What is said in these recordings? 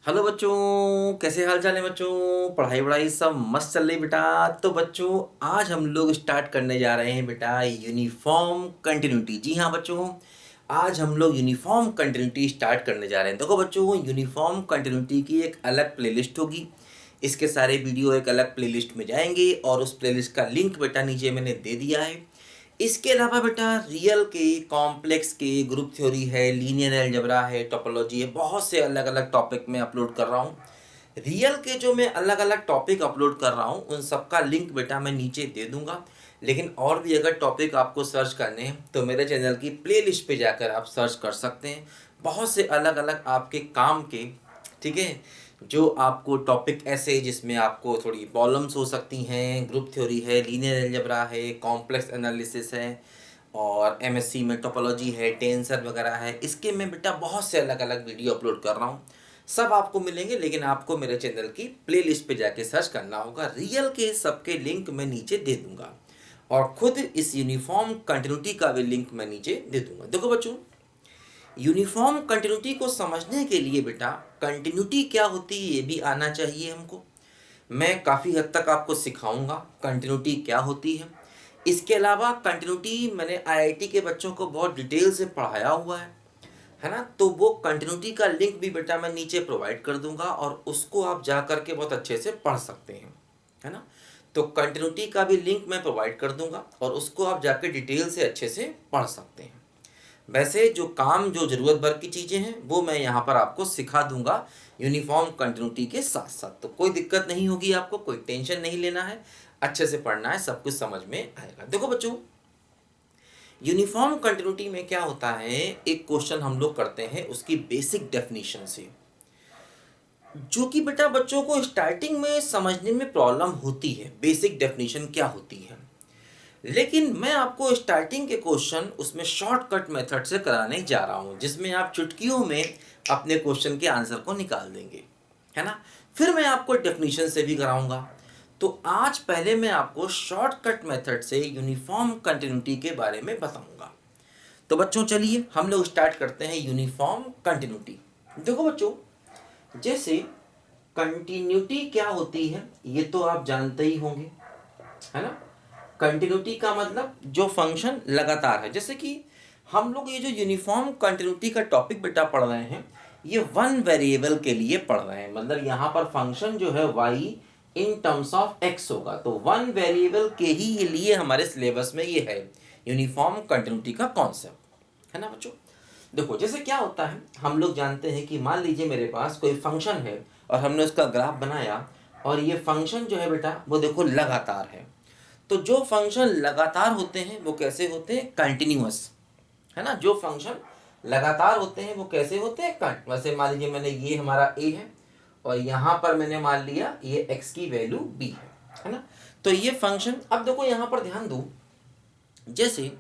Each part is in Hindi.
हेलो बच्चों, कैसे हाल चाल है बच्चों। पढ़ाई वढ़ाई सब मस्त चल रही बेटा। तो बच्चों, आज हम लोग स्टार्ट करने जा रहे हैं बेटा यूनिफॉर्म कंटिन्यूटी। जी हाँ बच्चों, आज हम लोग यूनिफॉर्म कंटिन्यूटी स्टार्ट करने जा रहे हैं। देखो बच्चों, यूनिफॉर्म कंटिन्यूटी की एक अलग प्लेलिस्ट होगी। इसके सारे वीडियो एक अलग प्लेलिस्ट में जाएंगे और उस प्लेलिस्ट का लिंक बेटा नीचे मैंने दे दिया है। इसके अलावा बेटा रियल के, कॉम्प्लेक्स के, ग्रुप थ्योरी है, लीनियर अलजेब्रा है, टोपोलॉजी है, बहुत से अलग अलग टॉपिक में अपलोड कर रहा हूँ। रियल के जो मैं अलग अलग टॉपिक अपलोड कर रहा हूँ उन सबका लिंक बेटा मैं नीचे दे दूंगा। लेकिन और भी अगर टॉपिक आपको सर्च करने हैं तो मेरे चैनल की प्लेलिस्ट पे जाकर आप सर्च कर सकते हैं। बहुत से अलग अलग आपके काम के, ठीक है, जो आपको टॉपिक ऐसे जिसमें आपको थोड़ी प्रॉब्लम्स हो सकती हैं, ग्रुप थ्योरी है, लीनियर अलजेब्रा है, कॉम्प्लेक्स एनालिसिस है, और एमएससी में टोपोलॉजी है, टेंसर वगैरह है, इसके मैं बेटा बहुत से अलग अलग वीडियो अपलोड कर रहा हूँ। सब आपको मिलेंगे, लेकिन आपको मेरे चैनल की प्लेलिस्ट पे जाके सर्च करना होगा। रियल के सबके लिंक मैं नीचे दे दूंगा और खुद इस यूनिफॉर्म कंटिन्यूटी का भी लिंक मैं नीचे दे दूंगा। देखो बच्चों, यूनिफॉर्म कंटिन्यूटी को समझने के लिए बेटा कंटिन्यूटी क्या होती है ये भी आना चाहिए हमको। मैं काफ़ी हद तक आपको सिखाऊंगा कंटिन्यूटी क्या होती है। इसके अलावा कंटिन्यूटी मैंने आईआईटी के बच्चों को बहुत डिटेल से पढ़ाया हुआ है ना। तो वो कंटिन्यूटी का लिंक भी बेटा मैं नीचे प्रोवाइड कर दूंगा और उसको आप जा करके बहुत अच्छे से पढ़ सकते हैं, है ना। तो कंटिन्यूटी का भी लिंक मैं प्रोवाइड कर दूंगा और उसको आप जाके डिटेल से अच्छे से पढ़ सकते हैं। वैसे जो काम, जो ज़रूरत भर की चीज़ें हैं वो मैं यहाँ पर आपको सिखा दूंगा यूनिफॉर्म कंटिन्यूटी के साथ साथ। तो कोई दिक्कत नहीं होगी, आपको कोई टेंशन नहीं लेना है, अच्छे से पढ़ना है, सब कुछ समझ में आएगा। देखो बच्चों, यूनिफॉर्म कंटिन्यूटी में क्या होता है, एक क्वेश्चन हम लोग करते हैं उसकी बेसिक डेफिनेशन से, जो कि बेटा बच्चों को स्टार्टिंग में समझने में प्रॉब्लम होती है, बेसिक डेफिनेशन क्या होती है। लेकिन मैं आपको स्टार्टिंग के क्वेश्चन उसमें शॉर्टकट मेथड से कराने जा रहा हूं, जिसमें आप चुटकियों में अपने क्वेश्चन के आंसर को निकाल देंगे, है ना। फिर मैं आपको डेफिनेशन से भी कराऊंगा। तो आज पहले मैं आपको शॉर्टकट मेथड से यूनिफॉर्म कंटिन्यूटी के बारे में बताऊंगा। तो बच्चों चलिए हम लोग स्टार्ट करते हैं यूनिफॉर्म कंटिन्यूटी। देखो बच्चों, जैसे कंटिन्यूटी क्या होती है ये तो आप जानते ही होंगे, है ना। कंटिन्यूटी का मतलब जो फंक्शन लगातार है। जैसे कि हम लोग ये जो यूनिफॉर्म कंटिन्यूटी का टॉपिक बेटा पढ़ रहे हैं, ये वन वेरिएबल के लिए पढ़ रहे हैं। मतलब यहाँ पर फंक्शन जो है y in terms of x होगा। तो वन वेरिएबल के ही लिए हमारे सिलेबस में ये है यूनिफॉर्म कंटिन्यूटी का कॉन्सेप्ट, है ना बच्चों। देखो जैसे क्या होता है, हम लोग जानते हैं कि मान लीजिए मेरे पास कोई फंक्शन है और हमने उसका ग्राफ बनाया, और ये फंक्शन जो है बेटा वो देखो लगातार है। तो जो फंक्शन लगातार होते हैं वो कैसे होते हैं, कंटिन्यूअस, है ना। जो फंक्शन लगातार होते हैं वो कैसे होते हैं, वैसे मान लीजिए मैंने ये हमारा a है और यहाँ पर मैंने मान लिया ये x की वैल्यू b है ना। तो ये फंक्शन, अब देखो यहाँ पर ध्यान दो, जैसे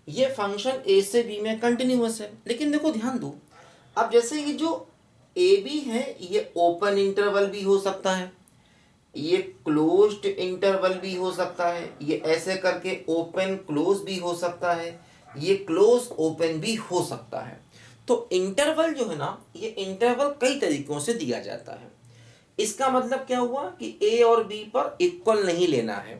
ये फंक्शन a से b में कंटिन्यूअस है, लेकिन देखो ध्यान दो, अब जैसे ये जो ए बी है ये ओपन इंटरवल भी हो सकता है, ये क्लोज्ड इंटरवल भी हो सकता है, ये ऐसे करके ओपन क्लोज भी हो सकता है, ये क्लोज ओपन भी हो सकता है। तो इंटरवल जो है ना, ये इंटरवल कई तरीकों से दिया जाता है। इसका मतलब क्या हुआ कि ए और बी पर इक्वल नहीं लेना है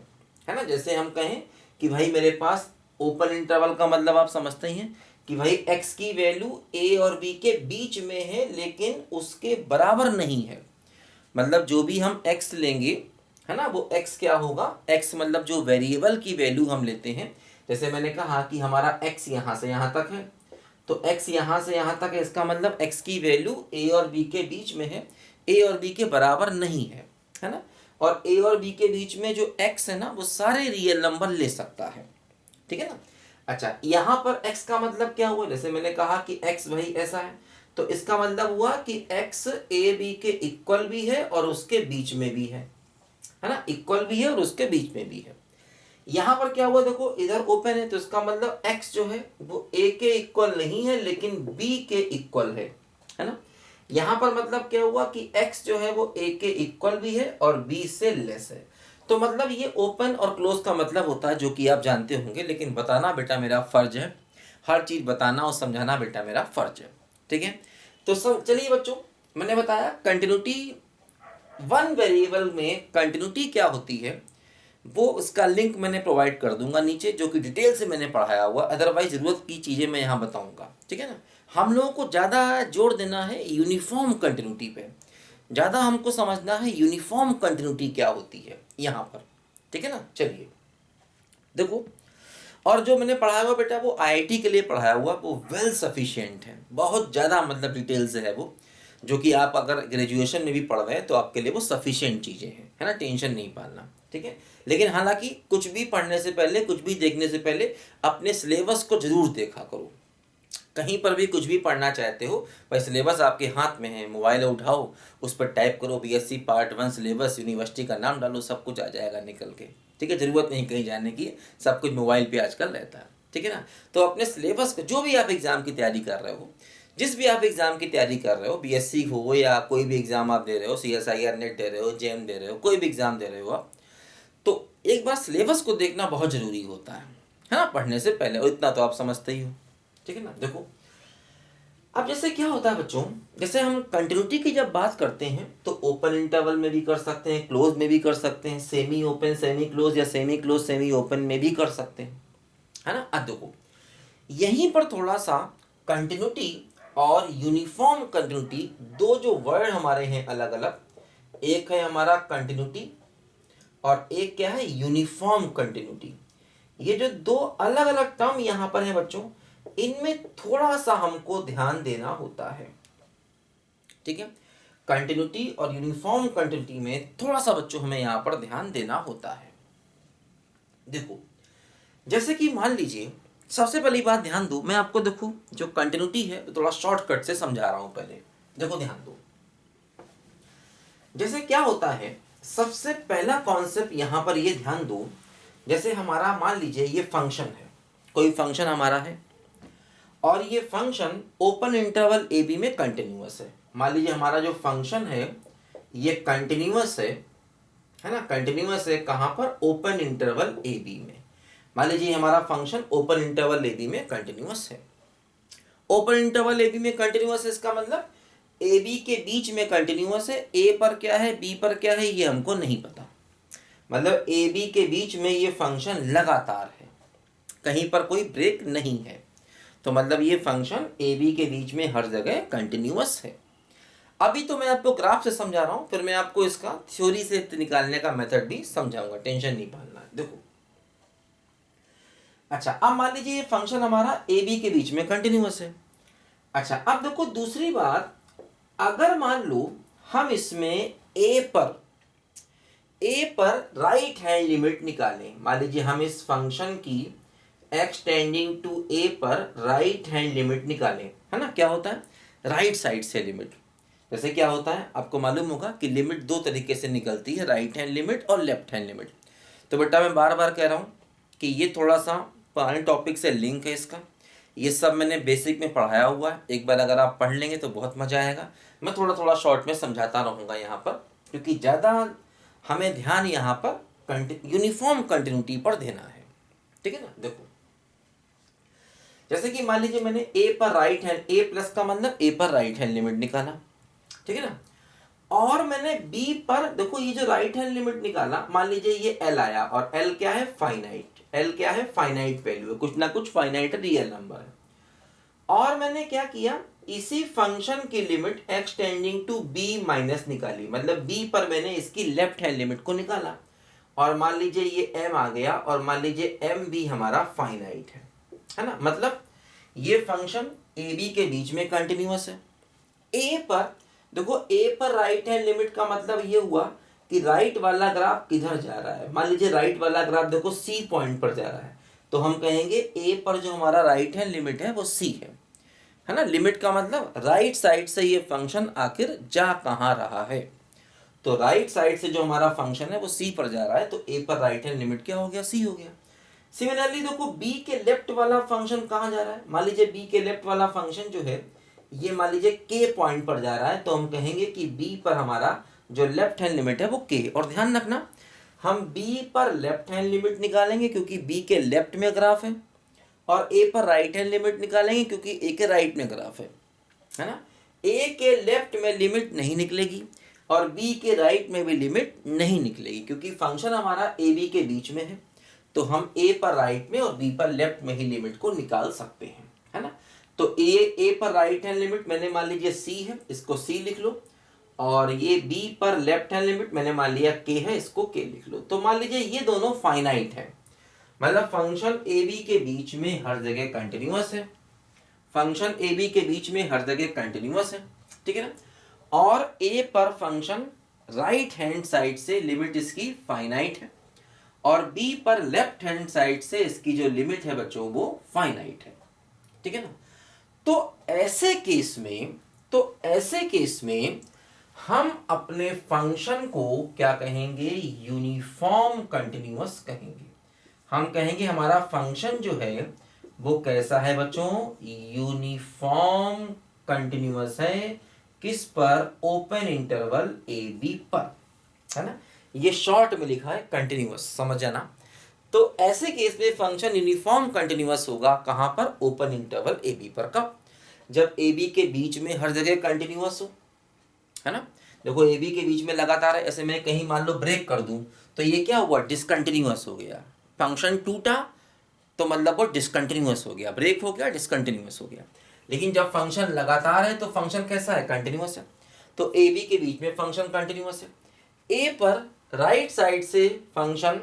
ना। जैसे हम कहें कि भाई मेरे पास ओपन इंटरवल का मतलब आप समझते ही हैं कि भाई x की वैल्यू a और b के बीच में है लेकिन उसके बराबर नहीं है। मतलब जो भी हम x लेंगे, है ना, वो x क्या होगा, x मतलब जो वेरिएबल की वैल्यू हम लेते हैं। जैसे मैंने कहा कि हमारा x यहाँ से यहाँ तक है, तो x यहाँ से यहाँ तक है, इसका मतलब x की वैल्यू a और b के बीच में है, a और b के बराबर नहीं है ना। और a और b के बीच में जो x है ना वो सारे रियल नंबर ले सकता है, ठीक है ना। अच्छा, यहाँ पर x का मतलब क्या हुआ, जैसे मैंने कहा कि x भाई ऐसा है, तो इसका मतलब हुआ कि x a b के इक्वल भी है और उसके बीच में भी है ना, इक्वल भी है और उसके बीच में भी है। यहाँ पर क्या हुआ, देखो इधर ओपन है तो इसका मतलब x जो है वो a के इक्वल नहीं है लेकिन b के इक्वल है ना। यहाँ पर मतलब क्या हुआ कि x जो है वो a के इक्वल भी है और b से लेस है। तो मतलब ये ओपन और क्लोज का मतलब होता है, जो कि आप जानते होंगे, लेकिन बताना बेटा मेरा फर्ज है, हर चीज बताना और समझाना बेटा मेरा फर्ज है, ठीक है। तो सब चलिए बच्चों, मैंने बताया कंटिन्यूटी, वन वेरिएबल में कंटिन्यूटी क्या होती है वो उसका लिंक मैंने प्रोवाइड कर दूंगा नीचे, जो कि डिटेल से मैंने पढ़ाया हुआ, अदरवाइज ज़रूरत की चीज़ें मैं यहाँ बताऊंगा, ठीक है ना। हम लोगों को ज़्यादा जोर देना है यूनिफॉर्म कंटिन्यूटी पे, ज़्यादा हमको समझना है यूनिफॉर्म कंटिन्यूटी क्या होती है यहाँ पर, ठीक है ना। चलिए देखो, और जो मैंने पढ़ाया हुआ बेटा वो आईआईटी के लिए पढ़ाया हुआ, वो वेल सफिशिएंट है, बहुत ज़्यादा मतलब डिटेल से है वो, जो कि आप अगर ग्रेजुएशन में भी पढ़ रहे हैं तो आपके लिए वो सफिशिएंट चीज़ें हैं, है ना, टेंशन नहीं पालना, ठीक है। लेकिन हालांकि कुछ भी पढ़ने से पहले, कुछ भी देखने से पहले अपने सिलेबस को जरूर देखा करो। कहीं पर भी कुछ भी पढ़ना चाहते हो, भाई सिलेबस आपके हाथ में है, मोबाइल उठाओ, उस पर टाइप करो बीएससी पार्ट 1 सिलेबस, यूनिवर्सिटी का नाम डालो, सब कुछ आ जाएगा निकल के, ठीक है। ज़रूरत नहीं कहीं जाने की, सब कुछ मोबाइल पे आजकल रहता है, ठीक है ना। तो अपने सिलेबस को, जो भी आप एग्ज़ाम की तैयारी कर रहे हो, जिस भी आप एग्ज़ाम की तैयारी कर रहे हो, बीएससी हो या कोई भी एग्ज़ाम आप दे रहे हो, सीएसआईआर नेट दे रहे हो, जेएम दे रहे हो, कोई भी एग्ज़ाम दे रहे हो आप, तो एक बार सिलेबस को देखना बहुत ज़रूरी होता है ना, पढ़ने से पहले, और इतना तो आप समझते ही हो, ठीक है ना। देखो अब जैसे क्या होता है बच्चों, जैसे हम कंटिन्यूटी की जब बात करते हैं तो ओपन इंटरवल में भी कर सकते हैं, क्लोज में भी कर सकते हैं, सेमी ओपन सेमी क्लोज, या सेमी क्लोज सेमी ओपन में भी कर सकते हैं, है ना। अब देखो यहीं पर थोड़ा सा कंटिन्यूटी और यूनिफॉर्म कंटिन्यूटी, दो जो वर्ड हमारे हैं अलग अलग, एक है हमारा कंटिन्यूटी और एक क्या है, यूनिफॉर्म कंटिन्यूटी। ये जो दो अलग अलग टर्म यहाँ पर हैं बच्चों, इनमें थोड़ा सा हमको ध्यान देना होता है, ठीक है। कंटिन्यूटी और यूनिफॉर्म कंटिन्यूटी में थोड़ा सा बच्चों हमें यहाँ पर ध्यान देना होता है। देखो जैसे कि मान लीजिए, सबसे पहली बात ध्यान दो, मैं आपको देखो जो कंटिन्यूटी है तो थोड़ा शॉर्टकट से समझा रहा हूं पहले, देखो ध्यान दो। जैसे क्या होता है, सबसे पहला कॉन्सेप्ट यहां पर ये ध्यान दो, जैसे हमारा मान लीजिए ये फंक्शन है, कोई फंक्शन हमारा है और ये function open interval A B में कंटिन्यूअस है। मान लीजिए हमारा जो फंक्शन है ये कंटिन्यूअस है ना, कंटिन्यूअस है कहां पर, ओपन इंटरवल ए बी में। मान लीजिए हमारा function open interval A B में कंटिन्यूअस है। ओपन इंटरवल ए बी में कंटिन्यूअस है, इसका मतलब ए बी के बीच में कंटिन्यूअस है, ए पर क्या है बी पर क्या है ये हमको नहीं पता, मतलब ए बी के बीच में ये फंक्शन लगातार है, कहीं पर कोई ब्रेक नहीं है, तो मतलब ये फंक्शन ए बी के बीच में हर जगह कंटिन्यूअस है। अभी तो मैं आपको ग्राफ से समझा रहा हूं, फिर मैं आपको इसका थ्योरी से निकालने का मेथड भी समझाऊंगा, टेंशन नहीं पालना है। देखो अच्छा, अब मान लीजिए ये फंक्शन हमारा ए बी के बीच में कंटिन्यूअस है। अच्छा अब देखो दूसरी बात, अगर मान लो हम इसमें ए पर राइट हैंड लिमिट निकालें, मान लीजिए हम इस फंक्शन की x टेंडिंग टू ए पर राइट हैंड लिमिट निकालें, है ना, क्या होता है, राइट साइड से लिमिट। जैसे क्या होता है आपको मालूम होगा कि लिमिट दो तरीके से निकलती है, राइट हैंड लिमिट और लेफ्ट हैंड लिमिट। तो बेटा मैं बार बार कह रहा हूँ कि ये थोड़ा सा पुराने टॉपिक से लिंक है इसका, ये सब मैंने बेसिक में पढ़ाया हुआ है, एक बार अगर आप पढ़ लेंगे तो बहुत मज़ा आएगा। मैं थोड़ा थोड़ा शॉर्ट में समझाता रहूँगा यहाँ पर, क्योंकि ज़्यादा हमें ध्यान यहाँ पर यूनिफॉर्म कंटिन्यूटी पर देना है, ठीक है ना। देखो जैसे कि मान लीजिए मैंने ए पर राइट हैंड, ए प्लस का मतलब ए पर राइट हैंड लिमिट निकाला, ठीक है ना, और मैंने बी पर देखो ये जो राइट हैंड लिमिट निकाला, मान लीजिए ये एल आया, और एल क्या है, फाइनाइट, एल क्या है, फाइनाइट वैल्यू है, कुछ ना कुछ फाइनाइट रियल नंबर है। और मैंने क्या किया, इसी फंक्शन की limit x tending to b minus निकाली, मतलब b पर मैंने इसकी लेफ्ट हैंड लिमिट को निकाला, और मान लीजिए ये m आ गया, और मान लीजिए m भी हमारा फाइनाइट है ना, मतलब ये फंक्शन ए बी के बीच में कंटिन्यूअस है। ए पर देखो, ए पर राइट हैंड लिमिट का मतलब ये हुआ कि राइट वाला ग्राफ किधर जा रहा है, मान लीजिए राइट वाला ग्राफ देखो सी पॉइंट पर जा रहा है, तो हम कहेंगे ए पर जो हमारा राइट हैंड लिमिट है वो सी है ना। लिमिट का मतलब राइट साइड से ये फंक्शन आखिर जा कहाँ रहा है, तो राइट साइड से जो हमारा फंक्शन है वो सी पर जा रहा है, तो ए पर राइट हैंड लिमिट क्या हो गया, सी हो गया। सिमिलरली देखो बी के लेफ्ट वाला फंक्शन कहाँ जा रहा है, मान लीजिए बी के लेफ्ट वाला फंक्शन जो है ये मान लीजिए के पॉइंट पर जा रहा है, तो हम कहेंगे कि बी पर हमारा जो लेफ्ट हैंड लिमिट है वो के। और ध्यान रखना हम बी पर लेफ्ट हैंड लिमिट निकालेंगे क्योंकि बी के लेफ्ट में ग्राफ है, और ए पर राइट हैंड लिमिट निकालेंगे क्योंकि ए के राइट में ग्राफ है ना। ए के लेफ्ट में लिमिट नहीं निकलेगी और बी के राइट में भी लिमिट नहीं निकलेगी, क्योंकि फंक्शन हमारा ए बी के बीच में है, तो हम ए पर राइट में और बी पर लेफ्ट में ही लिमिट को निकाल सकते हैं, है ना। तो ए पर राइट हैंड लिमिट मैंने मान लीजिए सी है, इसको सी लिख लो, और ये बी पर लेफ्ट हैंड लिमिट मैंने मान लिया के है, इसको के लिख लो। तो मान लीजिए ये दोनों फाइनाइट है, मतलब फंक्शन ए बी के बीच में हर जगह कंटिन्यूअस है, फंक्शन ए बी के बीच में हर जगह कंटिन्यूअस है, ठीक है ना। और ए पर फंक्शन राइट हैंड साइड से लिमिट इसकी फाइनाइट है, और बी पर लेफ्ट हैंड साइड से इसकी जो लिमिट है बच्चों वो फाइनाइट है, ठीक है ना। तो ऐसे केस में हम अपने फंक्शन को क्या कहेंगे, यूनिफॉर्म कंटिन्यूअस कहेंगे। हम कहेंगे हमारा फंक्शन जो है वो कैसा है बच्चों, यूनिफॉर्म कंटिन्यूअस है, किस पर, ओपन इंटरवल ए बी पर, है ना। ये शॉर्ट में लिखा है कंटिन्यूअस, समझ जाना। तो ऐसे केस में फंक्शन यूनिफॉर्म कंटिन्यूअस होगा कहां पर, ओपन इंटरवल ए बी पर। कब, जब ए बी के बीच में हर जगह कंटिन्यूअस हो, है ना। देखो ए बी के बीच में लगातार है, ऐसे मैं कहीं मान लो ब्रेक कर दूं तो ये क्या हुआ, डिसकंटिन्यूअस हो गया, फंक्शन टूटा तो मतलब वो डिसकंटिन्यूअस हो गया, ब्रेक हो गया, डिसकंटिन्यूअस हो गया। लेकिन जब फंक्शन लगातार है तो फंक्शन कैसा है, कंटिन्यूअस है। तो ए बी के बीच में फंक्शन कंटिन्यूअस है। ए पर राइट साइड से फंक्शन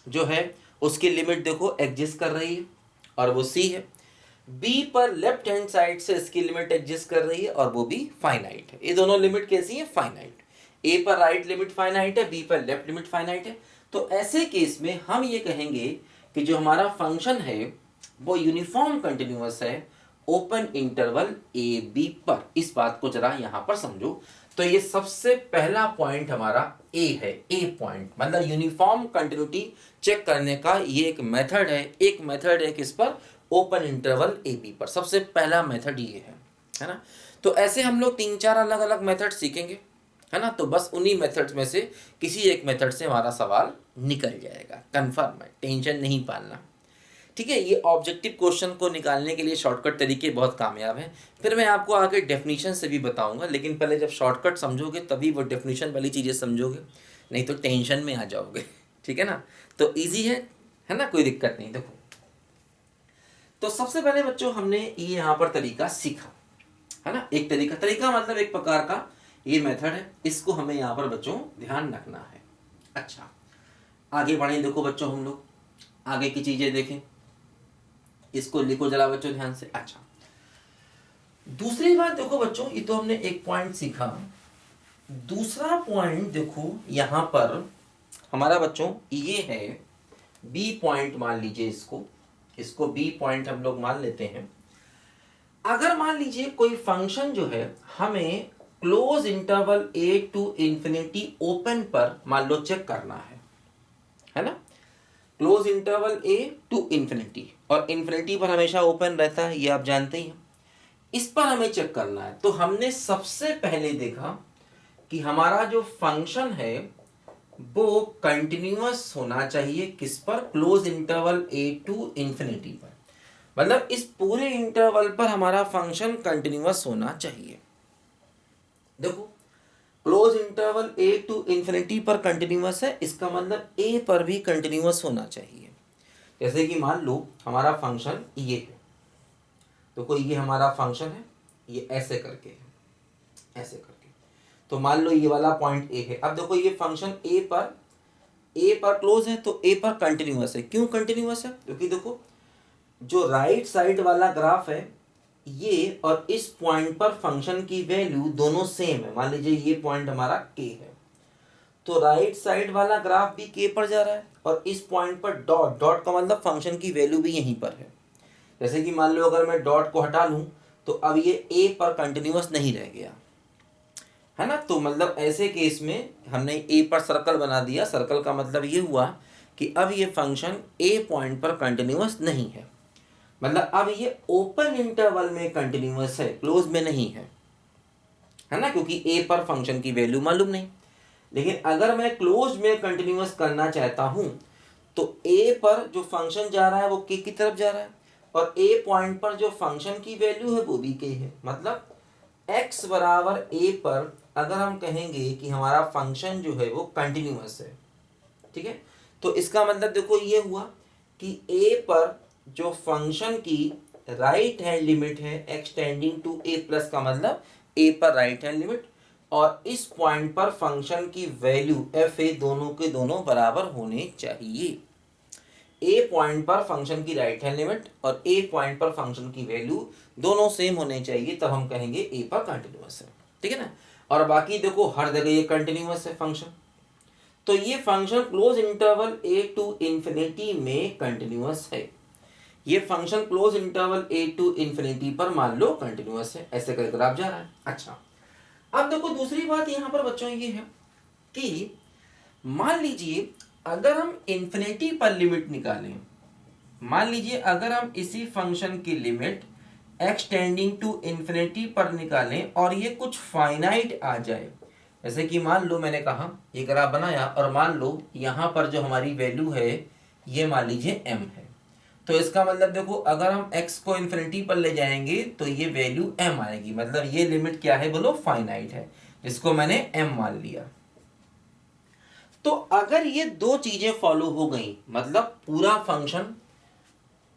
जो है उसकी लिमिट देखो एग्जिस्ट कर रही है और वो सी है। बी पर लेफ्ट हैंड साइड से इसकी लिमिट एग्जिस्ट कर रही है और वो भी फाइनाइट है। ये दोनों लिमिट कैसी है, फाइनाइट। ए पर राइट लिमिट फाइनाइट है, बी पर लेफ्ट लिमिट फाइनाइट है। तो ऐसे केस में हम ये कहेंगे कि जो हमारा फंक्शन है वो यूनिफॉर्म कंटिन्यूअस है ओपन इंटरवल ए बी पर। इस बात को जरा यहां पर समझो। तो ये सबसे पहला पॉइंट हमारा ए है, ए पॉइंट, मतलब यूनिफॉर्म कंटिन्यूटी चेक करने का ये एक मेथड है, किस पर, ओपन इंटरवल ए बी पर। सबसे पहला मेथड ये है ना। तो ऐसे हम लोग 3-4 अलग अलग मेथड सीखेंगे, है ना। तो बस उन्हीं मेथड्स में से किसी एक मेथड से हमारा सवाल निकल जाएगा, कंफर्म है, टेंशन नहीं पालना, ठीक है। ये ऑब्जेक्टिव क्वेश्चन को निकालने के लिए शॉर्टकट तरीके बहुत कामयाब हैं। फिर मैं आपको आगे डेफिनेशन से भी बताऊंगा, लेकिन पहले जब शॉर्टकट समझोगे तभी वो डेफिनेशन वाली चीज़ें समझोगे, नहीं तो टेंशन में आ जाओगे, ठीक है ना। तो ईजी है ना, कोई दिक्कत नहीं। देखो, तो सबसे पहले बच्चों हमने ये यहाँ पर तरीका सीखा, है ना। एक तरीका मतलब एक प्रकार का ये मेथड है, इसको हमें यहाँ पर बच्चों ध्यान रखना है। अच्छा, आगे बढ़े। देखो बच्चों, हम लोग आगे की चीजें देखें, इसको लिखो जरा बच्चों ध्यान से। अच्छा, दूसरी बात देखो बच्चों, ये तो हमने एक पॉइंट सीखा। दूसरा पॉइंट देखो यहां पर हमारा बच्चों ये है बी पॉइंट, मान लीजिए इसको बी पॉइंट हम लोग मान लेते हैं। अगर मान लीजिए कोई फंक्शन जो है हमें close interval A to infinity open पर मान लो चेक करना है ना। Close interval A to infinity, और इंफिनिटी पर हमेशा ओपन रहता है, ये आप जानते ही हैं। इस पर हमें चेक करना है। तो हमने सबसे पहले देखा कि हमारा जो फंक्शन है वो कंटिन्यूअस होना चाहिए, किस पर, close interval A to infinity पर। मतलब इस पूरे इंटरवल पर हमारा फंक्शन कंटिन्यूअस होना चाहिए। देखो, close interval A to infinity पर कंटिन्यूअस है, इसका मतलब ए पर भी कंटिन्यूअस होना चाहिए। जैसे कि मान लो हमारा फंक्शन ये है, तो कोई ये हमारा फंक्शन है, ये ऐसे करके है, ऐसे करके। तो मान लो ये वाला पॉइंट ए है। अब देखो ये फंक्शन ए पर क्लोज है, तो ए पर कंटिन्यूअस है। क्यों कंटिन्यूअस है, क्योंकि देखो जो राइट साइड वाला ग्राफ है ये और इस पॉइंट पर फंक्शन की वैल्यू दोनों सेम है। मान लीजिए ये पॉइंट हमारा के है, तो राइट साइड वाला ग्राफ भी के पर जा रहा है, और इस पॉइंट पर डॉट का मतलब फंक्शन की वैल्यू भी यहीं पर है। जैसे कि मान लो अगर मैं डॉट को हटा लूं तो अब ये ए पर कंटिन्यूअस नहीं रह गया, है ना। तो मतलब ऐसे केस में हमने ए पर सर्कल बना दिया। सर्कल का मतलब ये हुआ कि अब ये फंक्शन ए पॉइंट पर कंटिन्यूअस नहीं है, मतलब अब ये ओपन इंटरवल में कंटिन्यूअस है, क्लोज में नहीं है ना, क्योंकि ए पर फंक्शन की वैल्यू मालूम नहीं। लेकिन अगर मैं क्लोज में कंटिन्यूअस करना चाहता हूं तो ए पर जो फंक्शन जा रहा है वो के की तरफ जा रहा है, और ए पॉइंट पर जो फंक्शन की वैल्यू है वो भी के है। मतलब x बराबर a पर अगर हम कहेंगे कि हमारा फंक्शन जो है वो कंटिन्यूअस है, ठीक है, तो इसका मतलब देखो ये हुआ कि a पर जो फंक्शन की राइट हैंड लिमिट है एक्सटेंडिंग टू a प्लस का मतलब a पर राइट हैंड लिमिट, और इस पॉइंट पर फंक्शन की वैल्यू एफ ए दोनों के दोनों बराबर होने चाहिए। ए पॉइंट पर फंक्शन की राइट हैंड लिमिट और ए पॉइंट पर फंक्शन की वैल्यू दोनों सेम होने चाहिए, तब हम कहेंगे ए पर कंटिन्यूअस है, ठीक है ना। और बाकी देखो हर जगह ये कंटिन्यूअस है फंक्शन, तो ये function close interval A to infinity में कंटिन्यूअस है। ये function close interval A to infinity पर मान लो कंटिन्यूअस है, ऐसे कर ग्राफ जा रहा है। अच्छा, अब देखो दूसरी बात यहाँ पर बच्चों ये है कि मान लीजिए अगर हम इंफिनिटी पर लिमिट निकालें, मान लीजिए अगर हम इसी फंक्शन की लिमिट एक्सटेंडिंग टू इंफिनिटी पर निकालें और ये कुछ फाइनाइट आ जाए, जैसे कि मान लो मैंने कहा ये ग्राफ बनाया और मान लो यहाँ पर जो हमारी वैल्यू है ये मान लीजिए m है, तो इसका मतलब देखो अगर हम x को इंफिनिटी पर ले जाएंगे तो ये वैल्यू m आएगी, मतलब ये लिमिट क्या है बोलो फाइनाइट है, जिसको मैंने m मान लिया। तो अगर ये दो चीजें फॉलो हो गई, मतलब पूरा फंक्शन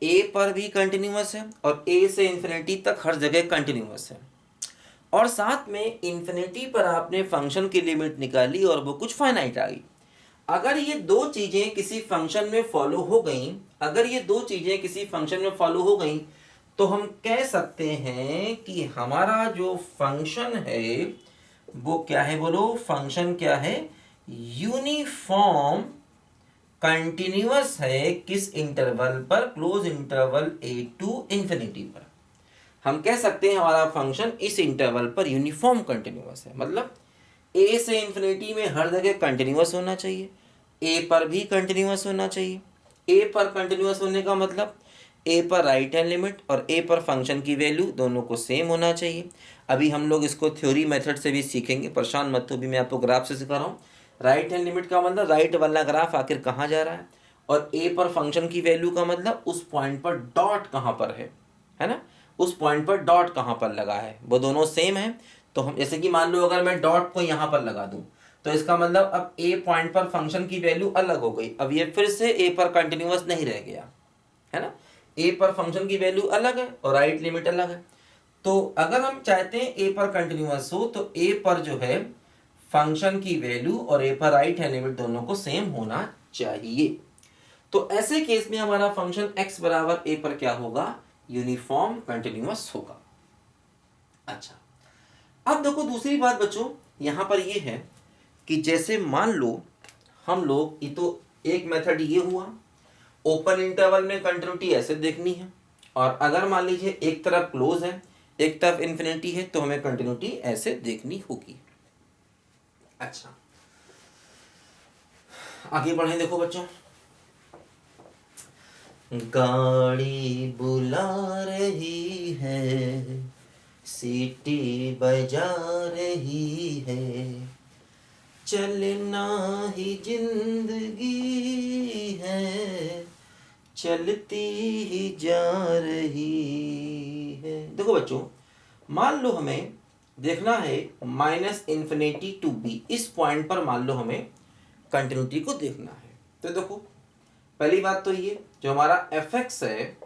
a पर भी कंटिन्यूअस है और a से इंफिनिटी तक हर जगह कंटिन्यूअस है, और साथ में इंफिनिटी पर आपने फंक्शन की लिमिट निकाली और वो कुछ फाइनाइट आ गई। अगर ये दो चीजें किसी फंक्शन में फॉलो हो गई, अगर ये दो चीजें किसी फंक्शन में फॉलो हो गई, तो हम कह सकते हैं कि हमारा जो फंक्शन है वो क्या है बोलो, फंक्शन क्या है, यूनिफॉर्म कंटिन्यूअस है। किस इंटरवल पर, close interval A to infinity पर। हम कह सकते हैं हमारा फंक्शन इस इंटरवल पर यूनिफॉर्म कंटिन्यूअस है, मतलब a से इंफिनिटी में हर जगह कंटिन्यूअस होना चाहिए, a पर भी कंटिन्यूअस होना चाहिए। a पर कंटिन्यूअस होने का मतलब a पर राइट हैंड लिमिट और a पर फंक्शन की वैल्यू दोनों को सेम होना चाहिए। अभी हम लोग इसको थ्योरी मेथड से भी सीखेंगे, परेशान मत हो, भी मैं आपको ग्राफ से सिखा रहा हूँ। राइट हैंड लिमिट का मतलब राइट वाला ग्राफ आखिर कहाँ जा रहा है, और a पर फंक्शन की वैल्यू का मतलब उस पॉइंट पर डॉट कहाँ पर है ना, उस पॉइंट पर डॉट कहाँ पर लगा है, वो दोनों सेम है। तो हम जैसे कि मान लो अगर मैं डॉट को यहाँ पर लगा दूं, तो इसका मतलब अब a पॉइंट पर फंक्शन की वैल्यू अलग हो गई, अब ये फिर से a पर कंटिन्यूअस नहीं रह गया, है ना। a पर फंक्शन की वैल्यू अलग है और राइट लिमिट अलग है, तो अगर हम चाहते हैं a पर कंटिन्यूअस हो तो a पर जो है फंक्शन की वैल्यू और a पर राइट हैंड लिमिट दोनों को सेम होना चाहिए। तो ऐसे केस में हमारा फंक्शन x बराबर a पर क्या होगा, यूनिफॉर्म कंटिन्यूअस होगा। अच्छा, अब देखो दूसरी बात बच्चों यहाँ पर ये है कि जैसे मान लो हम लोग, ये तो एक मेथड ये हुआ, ओपन इंटरवल में कंटिन्यूटी ऐसे देखनी है, और अगर मान लीजिए एक तरफ क्लोज है एक तरफ इन्फिनिटी है तो हमें कंटिन्यूटी ऐसे देखनी होगी। अच्छा, आगे बढ़े, देखो बच्चों, गाड़ी बुला रही है, सीटी बजा रही है, चलना ही जिंदगी है, चलती ही जा रही है। देखो बच्चों, मान लो हमें देखना है माइनस इन्फिनिटी टू बी, इस पॉइंट पर मान लो हमें कंटिन्यूटी को देखना है। तो देखो पहली बात तो ये जो हमारा एफ एक्स है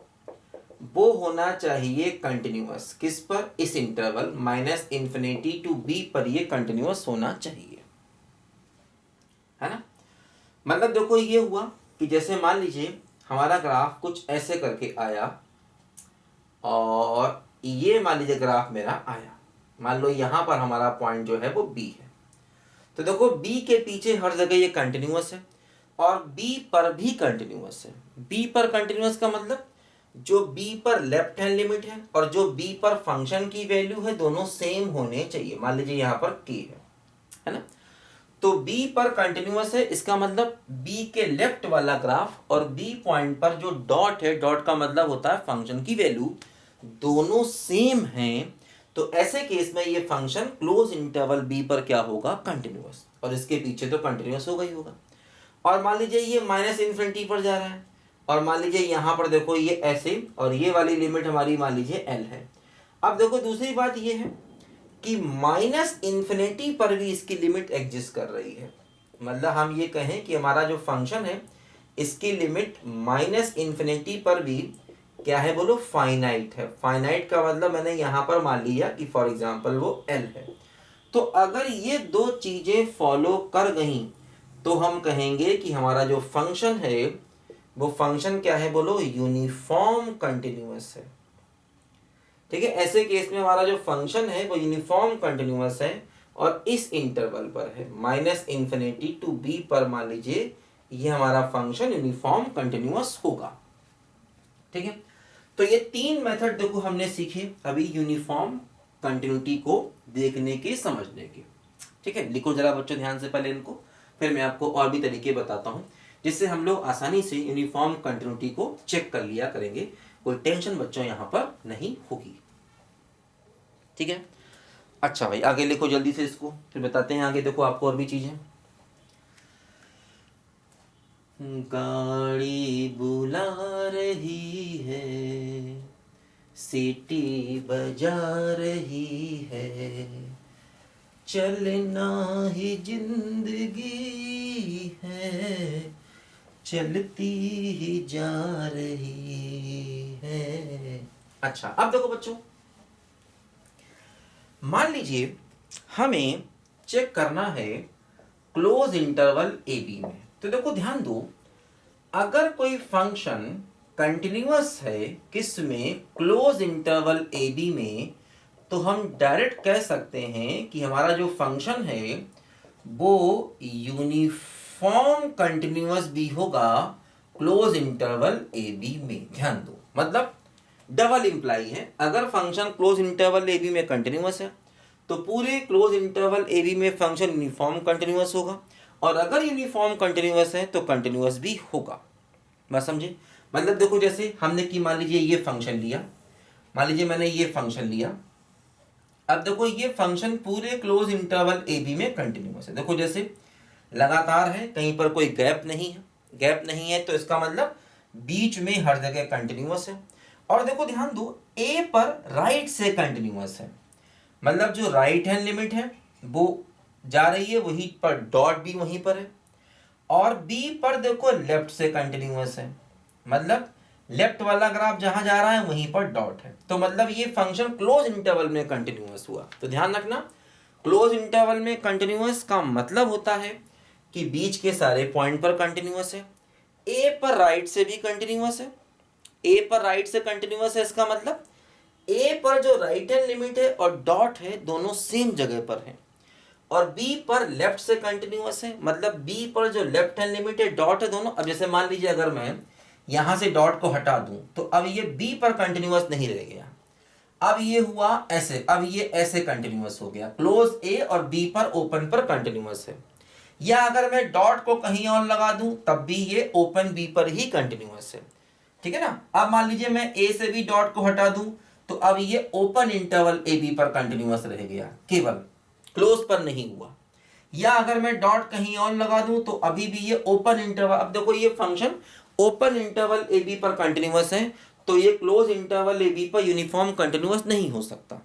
वो होना चाहिए कंटिन्यूअस, किस पर, इस interval minus infinity to B पर ये कंटिन्यूअस होना चाहिए, है ना। मतलब देखो ये हुआ कि जैसे मान लीजिए हमारा ग्राफ कुछ ऐसे करके आया और ये मान लीजिए ग्राफ मेरा आया, मान लो यहाँ पर हमारा पॉइंट जो है वो बी है, तो देखो बी के पीछे हर जगह ये कंटिन्यूअस है और बी पर भी कंटिन्यूअस है। बी पर कंटिन्यूअस का मतलब जो बी पर लेफ्ट हैंड लिमिट है और जो बी पर फंक्शन की वैल्यू है दोनों सेम होने चाहिए। मान लीजिए यहाँ पर k है ना, तो b पर कंटिन्यूअस है, इसका मतलब b के लेफ्ट वाला ग्राफ और b पॉइंट पर जो डॉट है, डॉट का मतलब होता है फंक्शन की वैल्यू, दोनों सेम हैं। तो ऐसे केस में ये फंक्शन क्लोज इंटरवल b पर क्या होगा, कंटिन्यूअस, और इसके पीछे तो कंटिन्यूअस होगा ही होगा। और मान लीजिए ये माइनस इन्फिनिटी पर जा रहा है और मान लीजिए यहाँ पर देखो ये ऐसे, और ये वाली लिमिट हमारी मान लीजिए l है। अब देखो दूसरी बात ये है कि माइनस इन्फिनिटी पर भी इसकी लिमिट एग्जिस्ट कर रही है। मतलब हम ये कहें कि हमारा जो फंक्शन है इसकी लिमिट माइनस इन्फिनिटी पर भी क्या है बोलो, फाइनाइट है। फाइनाइट का मतलब मैंने यहाँ पर मान लिया कि फॉर एग्जांपल वो एल है। तो अगर ये दो चीजें फॉलो कर गई तो हम कहेंगे कि हमारा जो फंक्शन है वो फंक्शन क्या है बोलो, यूनिफॉर्म कंटिन्यूअस है। ठीक है, ऐसे केस में हमारा जो फंक्शन है वो यूनिफॉर्म कंटिन्यूअस है और इस इंटरवल पर है माइनस इन्फिनिटी टू बी पर, मान लीजिए ये हमारा फंक्शन यूनिफॉर्म कंटिन्यूअस होगा। ठीक है, तो ये तीन मेथड देखो हमने सीखे अभी यूनिफॉर्म कंटिन्यूटी को देखने के, समझने के। ठीक है, लिखो जरा बच्चों ध्यान से पहले इनको, फिर मैं आपको और भी तरीके बताता हूँ जिससे हम लोग आसानी से यूनिफॉर्म कंटिन्यूटी को चेक कर लिया करेंगे। कोई टेंशन बच्चों यहाँ पर नहीं होगी। ठीक है, अच्छा भाई आगे लिखो जल्दी से इसको, फिर बताते हैं आगे। देखो आपको और भी चीजें, गाड़ी बुला रही है, सीटी बजा रही है, चलना ही जिंदगी है, चलती ही जा रही है। अच्छा अब देखो बच्चों, मान लीजिए हमें चेक करना है क्लोज इंटरवल ए बी में। तो देखो ध्यान दो, अगर कोई फंक्शन कंटिन्यूअस है किस में, क्लोज इंटरवल ए बी में, तो हम डायरेक्ट कह सकते हैं कि हमारा जो फंक्शन है वो यूनिफॉर्म कंटिन्यूअस भी होगा क्लोज इंटरवल ए बी में। ध्यान दो, मतलब डबल इंप्लाई है। अगर function close interval A B में कंटिन्यूअस है तो पूरे क्लोज इंटरवल ए बी में फंक्शन यूनिफॉर्म कंटिन्यूअस होगा, और अगर यूनिफॉर्म कंटिन्यूअस है तो कंटिन्यूअस भी होगा। बात समझे? मतलब देखो जैसे हमने कि मान लीजिए ये फंक्शन लिया, मान लीजिए मैंने ये फंक्शन लिया, अब देखो ये फंक्शन पूरे क्लोज इंटरवल ए बी में कंटिन्यूअस है। देखो जैसे लगातार है, कहीं पर कोई गैप नहीं है, गैप नहीं है तो इसका मतलब बीच में हर जगह कंटिन्यूअस है। और देखो ध्यान दो, ए पर राइट से कंटिन्यूअस है, मतलब जो राइट हैंड लिमिट है वो जा रही है वहीं पर, डॉट भी वहीं पर है। और बी पर देखो लेफ्ट से कंटिन्यूअस है, मतलब लेफ्ट वाला ग्राफ जहां जा रहा है वहीं पर डॉट है। तो मतलब ये फंक्शन क्लोज इंटरवल में कंटिन्यूअस हुआ। तो ध्यान रखना, क्लोज इंटरवल में कंटिन्यूअस का मतलब होता है कि बीच के सारे पॉइंट पर कंटिन्यूअस है। ए पर राइट से भी कंटिन्यूअस है, ए पर राइट से कंटिन्यूअस है, इसका मतलब ए पर जो राइट हैंड लिमिट है और डॉट है दोनों सेम जगह पर है। और बी पर लेफ्ट से कंटिन्यूअस है, मतलब बी पर जो लेफ्ट हैंड लिमिट है डॉट है दोनों। अब जैसे मान लीजिए अगर मैं यहां से डॉट को हटा दूं तो अब ये बी पर कंटिन्यूअस नहीं रह गया, अब ये हुआ ऐसे, अब ये ऐसे कंटिन्यूअस हो गया, क्लोज ए और बी पर ओपन पर कंटिन्यूअस है। या अगर मैं डॉट को कहीं और लगा दूं तब भी ये ओपन बी पर ही कंटिन्यूअस है। ठीक है ना? अब मान लीजिए मैं ए से भी डॉट को हटा दूं तो अब ये ओपन इंटरवल ए बी पर कंटिन्यूअस रह गया, केवल क्लोज पर नहीं हुआ। या अगर मैं डॉट कहीं और लगा दूं तो अभी भी ये ओपन इंटरवल, अब देखो ये function open interval A B पर कंटिन्यूअस है तो ये क्लोज इंटरवल ए बी पर यूनिफॉर्म कंटिन्यूअस नहीं हो सकता।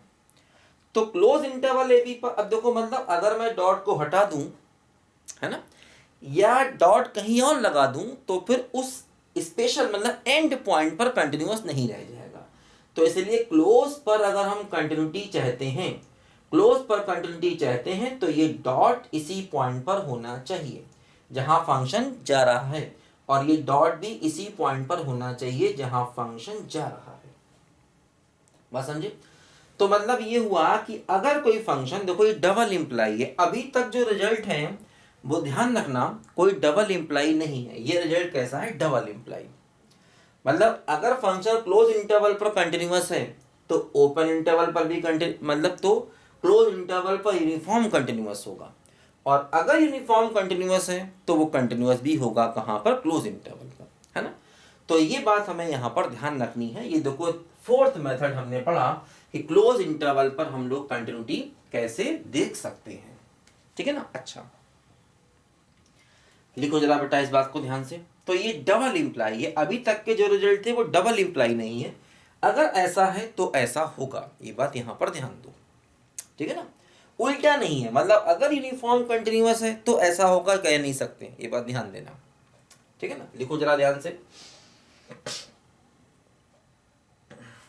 तो क्लोज इंटरवल ए बी पर अब देखो, मतलब अगर मैं डॉट को हटा दूं, है ना, या डॉट कहीं और लगा दूं तो फिर उस स्पेशल मतलब एंड पॉइंट पर कंटिन्यूअस नहीं रह जाएगा। तो इसलिए क्लोज पर अगर हम कंटिन्यूटी चाहते हैं, क्लोज पर कंटिन्यूटी चाहते हैं तो ये डॉट इसी पॉइंट पर होना चाहिए जहां फंक्शन जा रहा है, और ये डॉट भी इसी पॉइंट पर होना चाहिए जहां फंक्शन जा रहा है। बात समझे? तो मतलब ये हुआ कि अगर कोई फंक्शन, देखो ये डबल इंप्लाई है, अभी तक जो रिजल्ट है वो ध्यान रखना कोई डबल इंप्लाई नहीं है। ये रिजल्ट कैसा है? Double imply. मतलब अगर फंक्शन क्लोज इंटरवल पर कंटिन्यूअस है तो ओपन इंटरवल पर भी मतलब तो क्लोज इंटरवल पर यूनिफॉर्म कंटिन्यूअस होगा, और अगर यूनिफॉर्म कंटिन्यूअस है तो वो कंटिन्यूअस भी होगा कहाँ पर? क्लोज इंटरवल पर, है ना? तो ये बात हमें यहाँ पर ध्यान रखनी है। ये देखो फोर्थ मेथड हमने पढ़ा कि क्लोज इंटरवल पर हम लोग कंटिन्यूटी कैसे देख सकते हैं। ठीक है ना? अच्छा लिखो जरा बेटा इस बात को ध्यान से। तो ये डबल इंप्लाई है, अभी तक के जो रिजल्ट थे वो डबल इंप्लाई नहीं है। अगर ऐसा है तो ऐसा होगा, ये बात यहां पर ध्यान दो। ठीक है ना, उल्टा नहीं है। मतलब अगर यूनिफॉर्म कंटिन्यूअस है तो ऐसा होगा, कह नहीं सकते, ये बात ध्यान देना, ठीक है ना। लिखो जरा ध्यान से,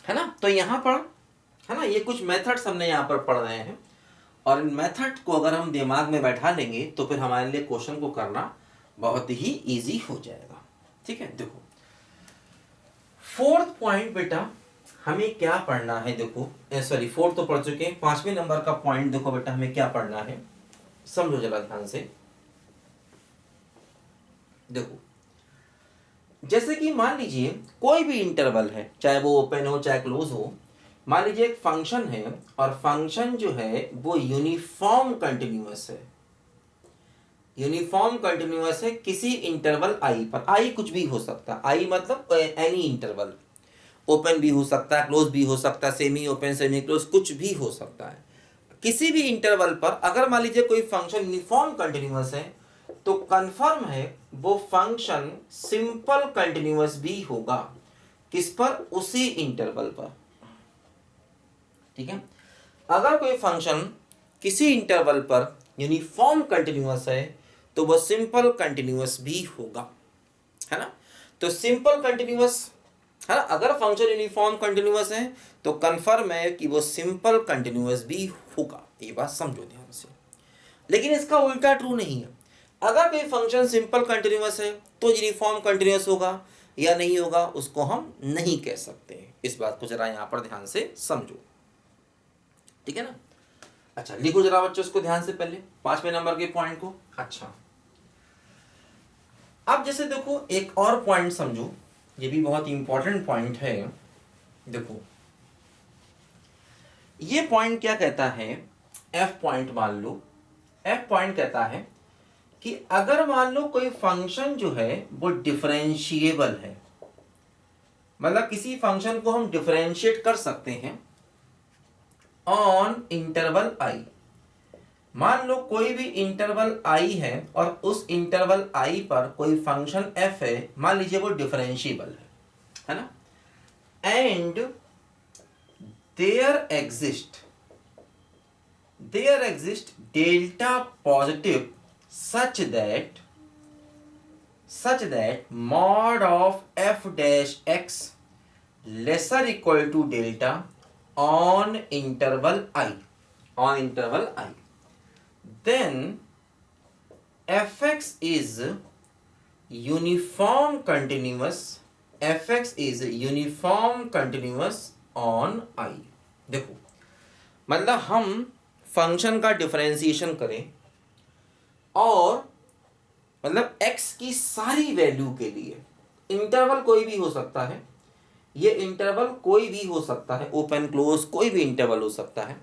है ना। तो यहाँ पर, है ना, ये कुछ मेथड्स हमने यहाँ पर पढ़ रहे हैं, और इन मेथड को अगर हम दिमाग में बैठा लेंगे तो फिर हमारे लिए क्वेश्चन को करना बहुत ही इजी हो जाएगा, ठीक है। देखो फोर्थ पॉइंट बेटा हमें क्या पढ़ना है, देखो सॉरी फोर्थ तो पढ़ चुके हैं, 5वें नंबर का पॉइंट देखो बेटा हमें क्या पढ़ना है, समझो जरा ध्यान से। देखो जैसे कि मान लीजिए कोई भी इंटरवल है, चाहे वो ओपन हो चाहे क्लोज हो, मान लीजिए एक फंक्शन है और फंक्शन जो है वो यूनिफॉर्म कंटिन्यूअस है, यूनिफॉर्म कंटिन्यूअस है किसी इंटरवल आई पर। आई कुछ भी हो सकता है, आई मतलब एनी इंटरवल, ओपन भी हो सकता है, क्लोज भी हो सकता है, सेमी ओपन सेमी क्लोज कुछ भी हो सकता है। किसी भी इंटरवल पर अगर मान लीजिए कोई फंक्शन यूनिफॉर्म कंटिन्यूअस है तो कंफर्म है वो फंक्शन सिंपल कंटिन्यूअस भी होगा, किस पर, उसी इंटरवल पर, ठीक है। अगर कोई फंक्शन किसी इंटरवल पर यूनिफॉर्म कंटिन्यूअस है तो वह सिंपल कंटिन्यूअस भी होगा, है ना। तो सिंपल कंटिन्यूअस, है ना, अगर फंक्शन यूनिफॉर्म कंटिन्यूअस है तो कंफर्म है कि वो सिंपल कंटिन्यूअस भी होगा, ये बात समझो ध्यान से। लेकिन इसका उल्टा ट्रू नहीं है, अगर कोई फंक्शन सिंपल कंटिन्यूअस है तो यूनिफॉर्म कंटिन्यूअस होगा या नहीं होगा उसको हम नहीं कह सकते, इस बात को जरा यहाँ पर ध्यान से समझो, ठीक है ना। अच्छा लिखो जरा बच्चों इसको ध्यान से पहले 5वें नंबर के पॉइंट को। अच्छा अब जैसे देखो एक और पॉइंट समझो, ये भी बहुत इंपॉर्टेंट पॉइंट है। देखो ये पॉइंट क्या कहता है, एफ पॉइंट मान लो, एफ पॉइंट कहता है कि अगर मान लो कोई फंक्शन जो है वो डिफरेंशिएबल है, मतलब किसी फंक्शन को हम डिफरेंशिएट कर सकते हैं ऑन इंटरवल आई। मान लो कोई भी इंटरवल आई है और उस इंटरवल आई पर कोई फंक्शन एफ है, मान लीजिए वो डिफरेंशिएबल है ना, and there exist delta positive such that mod of f dash x lesser equal to delta on interval I, then fx is uniform continuous on I। देखो मतलब हम फंक्शन का डिफरेंशिएशन करें और मतलब x की सारी वैल्यू के लिए, इंटरवल कोई भी हो सकता है, ये इंटरवल कोई भी हो सकता है, ओपन क्लोज कोई भी इंटरवल हो सकता है।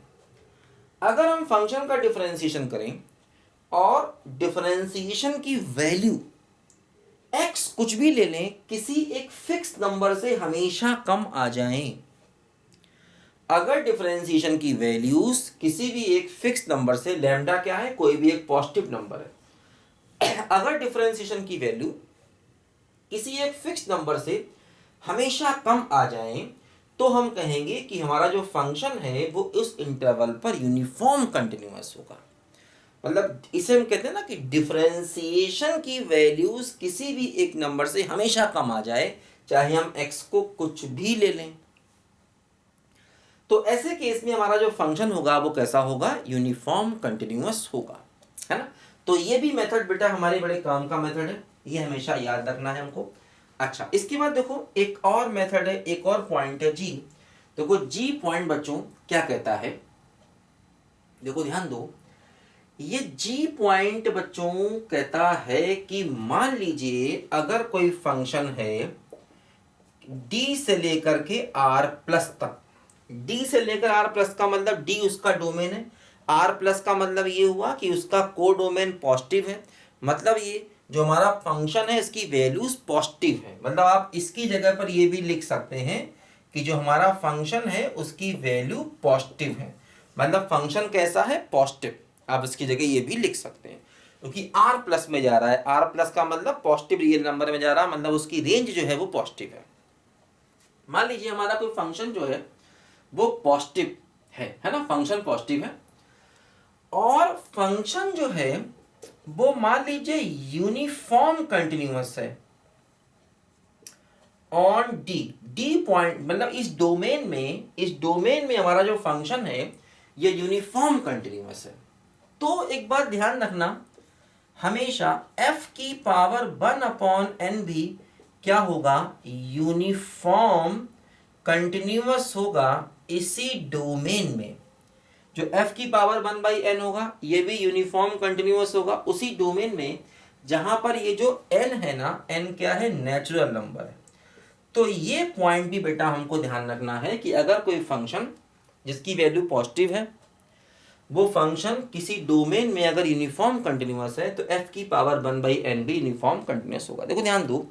अगर हम फंक्शन का डिफरेंशिएशन करें और डिफरेंशिएशन की वैल्यू x कुछ भी ले लें, किसी एक फिक्स नंबर से हमेशा कम आ जाएं। अगर डिफरेंशिएशन की वैल्यूज किसी भी एक फिक्स नंबर से, लैम्डा क्या है, कोई भी एक पॉजिटिव नंबर है, अगर डिफरेंशिएशन की वैल्यू किसी एक फिक्स नंबर से हमेशा कम आ जाए तो हम कहेंगे कि हमारा जो फंक्शन है वो उस इंटरवल पर यूनिफॉर्म कंटिन्यूअस होगा। मतलब इसे हम कहते हैं ना कि डिफरेंशिएशन की वैल्यूज किसी भी एक नंबर से हमेशा कम आ जाए, चाहे हम x को कुछ भी ले लें, तो ऐसे केस में हमारा जो फंक्शन होगा वो कैसा होगा, यूनिफॉर्म कंटिन्यूअस होगा, है ना। तो ये भी मेथड बेटा हमारे बड़े काम का मेथड है, ये हमेशा याद रखना है हमको। अच्छा इसके बाद देखो एक और मेथड है, एक और पॉइंट है जी। देखो जी पॉइंट बच्चों क्या कहता है, देखो ध्यान दो, ये जी पॉइंट बच्चों कहता है कि मान लीजिए अगर कोई फंक्शन है डी से लेकर के आर प्लस तक, डी से लेकर आर प्लस का मतलब डी उसका डोमेन है, आर प्लस का मतलब ये हुआ कि उसका कोडोमेन पॉजिटिव है, मतलब ये जो हमारा फंक्शन है इसकी वैल्यूज पॉजिटिव है। मतलब आप इसकी जगह पर ये भी लिख सकते हैं कि जो हमारा फंक्शन है उसकी वैल्यू पॉजिटिव है, मतलब फंक्शन कैसा है, पॉजिटिव। आप इसकी जगह ये भी लिख सकते हैं क्योंकि आर प्लस में जा रहा है, आर प्लस का मतलब पॉजिटिव रियल नंबर में जा रहा है, मतलब उसकी रेंज जो है वो पॉजिटिव है। मान लीजिए हमारा कोई फंक्शन जो है वो पॉजिटिव है ना, फंक्शन पॉजिटिव है और फंक्शन जो है वो मान लीजिए यूनिफॉर्म कंटिन्यूअस है ऑन डी। डी पॉइंट मतलब इस डोमेन में हमारा जो फंक्शन है ये यूनिफॉर्म कंटिन्यूअस है। तो एक बात ध्यान रखना, हमेशा f की पावर 1/n भी क्या होगा, यूनिफॉर्म कंटिन्यूअस होगा इसी डोमेन में। जो f की पावर 1/n होगा ये भी यूनिफॉर्म कंटिन्यूअस होगा उसी डोमेन में जहां पर ये जो n है ना, n क्या है, नेचुरल नंबर है। तो ये पॉइंट भी बेटा हमको ध्यान रखना है कि अगर कोई फंक्शन जिसकी वैल्यू पॉजिटिव है वो फंक्शन किसी डोमेन में अगर यूनिफॉर्म कंटिन्यूअस है तो f की पावर 1/n भी यूनिफॉर्म कंटिन्यूअस होगा। देखो ध्यान दो,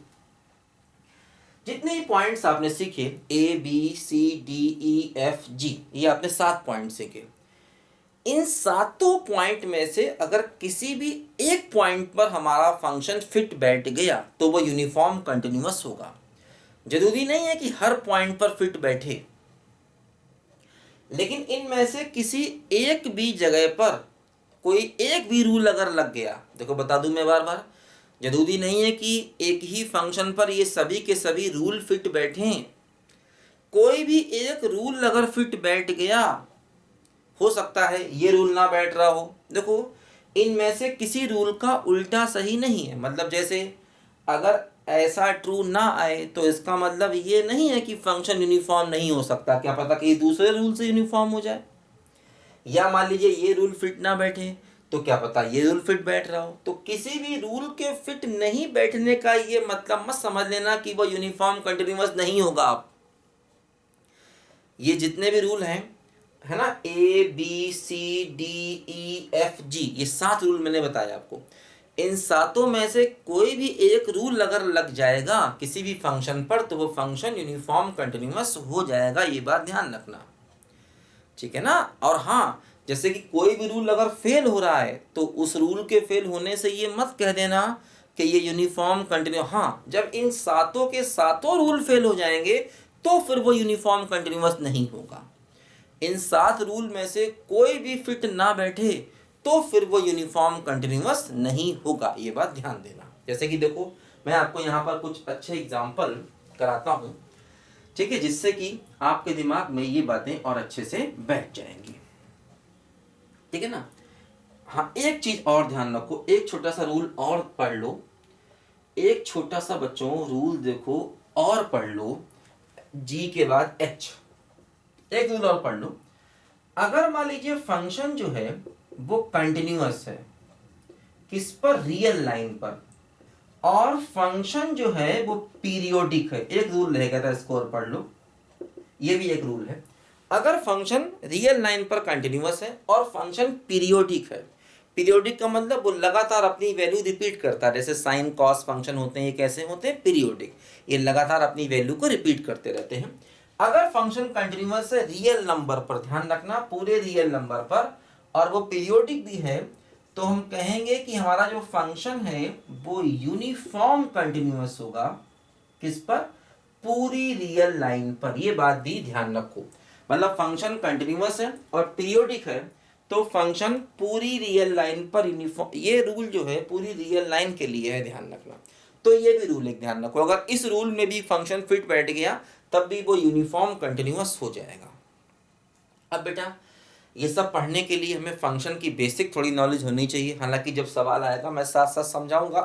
जितने ही पॉइंट्स आपने सीखे a b c d e f g, ये आपने 7 पॉइंट सीखे। इन सातों पॉइंट में से अगर किसी भी एक पॉइंट पर हमारा फंक्शन फिट बैठ गया तो वो यूनिफॉर्म कंटिन्यूअस होगा। जरूरी नहीं है कि हर पॉइंट पर फिट बैठे, लेकिन इनमें से किसी एक भी जगह पर कोई एक भी रूल अगर लग गया, देखो बता दूं मैं बार बार, जरूरी नहीं है कि एक ही फंक्शन पर ये सभी के सभी रूल फिट बैठे। कोई भी एक रूल अगर फिट बैठ गया, हो सकता है ये रूल ना बैठ रहा हो। देखो इनमें से किसी रूल का उल्टा सही नहीं है, मतलब जैसे अगर ऐसा ट्रू ना आए तो इसका मतलब ये नहीं है कि फंक्शन यूनिफॉर्म नहीं हो सकता, क्या पता कि दूसरे रूल से यूनिफॉर्म हो जाए। या मान लीजिए ये रूल फिट ना बैठे तो क्या पता ये रूल फिट बैठ रहा हो। तो किसी भी रूल के फिट नहीं बैठने का ये मतलब मत समझ लेना कि वो यूनिफॉर्म कंटिन्यूअस नहीं होगा। आप ये जितने भी रूल हैं, है ना, A B C D E F G, ये 7 रूल मैंने बताया आपको। इन सातों में से कोई भी एक रूल अगर लग जाएगा किसी भी फंक्शन पर तो वो फंक्शन यूनिफॉर्म कंटिन्यूअस हो जाएगा, ये बात ध्यान रखना, ठीक है ना। और हाँ, जैसे कि कोई भी रूल अगर फेल हो रहा है तो उस रूल के फेल होने से ये मत कह देना कि ये यूनिफॉर्म कंटिन्यू, हाँ जब इन सातों के सातों रूल फेल हो जाएंगे तो फिर वो यूनिफॉर्म कंटिन्यूअस नहीं होगा। इन 7 रूल में से कोई भी फिट ना बैठे तो फिर वो यूनिफॉर्म कंटिन्यूअस नहीं होगा, ये बात ध्यान देना। जैसे कि देखो मैं आपको यहाँ पर कुछ अच्छे एग्जाम्पल कराता हूँ, ठीक है, जिससे कि आपके दिमाग में ये बातें और अच्छे से बैठ जाएंगी, ठीक है ना। हाँ एक चीज और ध्यान रखो, एक छोटा सा रूल और पढ़ लो, एक छोटा सा बच्चों रूल देखो और पढ़ लो, जी के बाद एच, एक रूल और पढ़ लो। अगर मान लीजिए फंक्शन जो है वो कंटिन्यूअस है, किस पर, रियल लाइन पर, और फंक्शन जो है वो पीरियोडिक है, एक रूल रहेगा था, इसको और पढ़ लो, ये भी एक रूल है। अगर फंक्शन रियल लाइन पर कंटिन्यूअस है और फंक्शन पीरियोडिक है, पीरियोडिक का मतलब वो लगातार अपनी वैल्यू रिपीट करता है, जैसे साइन कॉस फंक्शन होते हैं, ये कैसे होते हैं, पीरियोडिक, ये लगातार अपनी वैल्यू को रिपीट करते रहते हैं। अगर फंक्शन कंटिन्यूअस है रियल नंबर पर, ध्यान रखना पूरे रियल नंबर पर, और वो पीरियोडिक भी है, तो हम कहेंगे कि हमारा जो फंक्शन है वो यूनिफॉर्म कंटिन्यूअस होगा, किस पर, पूरी रियल लाइन पर। ये बात भी ध्यान रखो, मतलब फंक्शन कंटिन्यूअस है और पीरियोडिक है तो फंक्शन पूरी रियल लाइन पर यूनिफॉर्म, ये रूल जो है पूरी रियल लाइन के लिए है, ध्यान रखना। तो ये भी रूल एक ध्यान रखो, अगर इस रूल में भी फंक्शन फिट बैठ गया तब भी वो यूनिफॉर्म कंटिन्यूअस हो जाएगा। अब बेटा ये सब पढ़ने के लिए हमें फंक्शन की बेसिक थोड़ी नॉलेज होनी चाहिए, हालांकि जब सवाल आएगा मैं साथ साथ समझाऊंगा।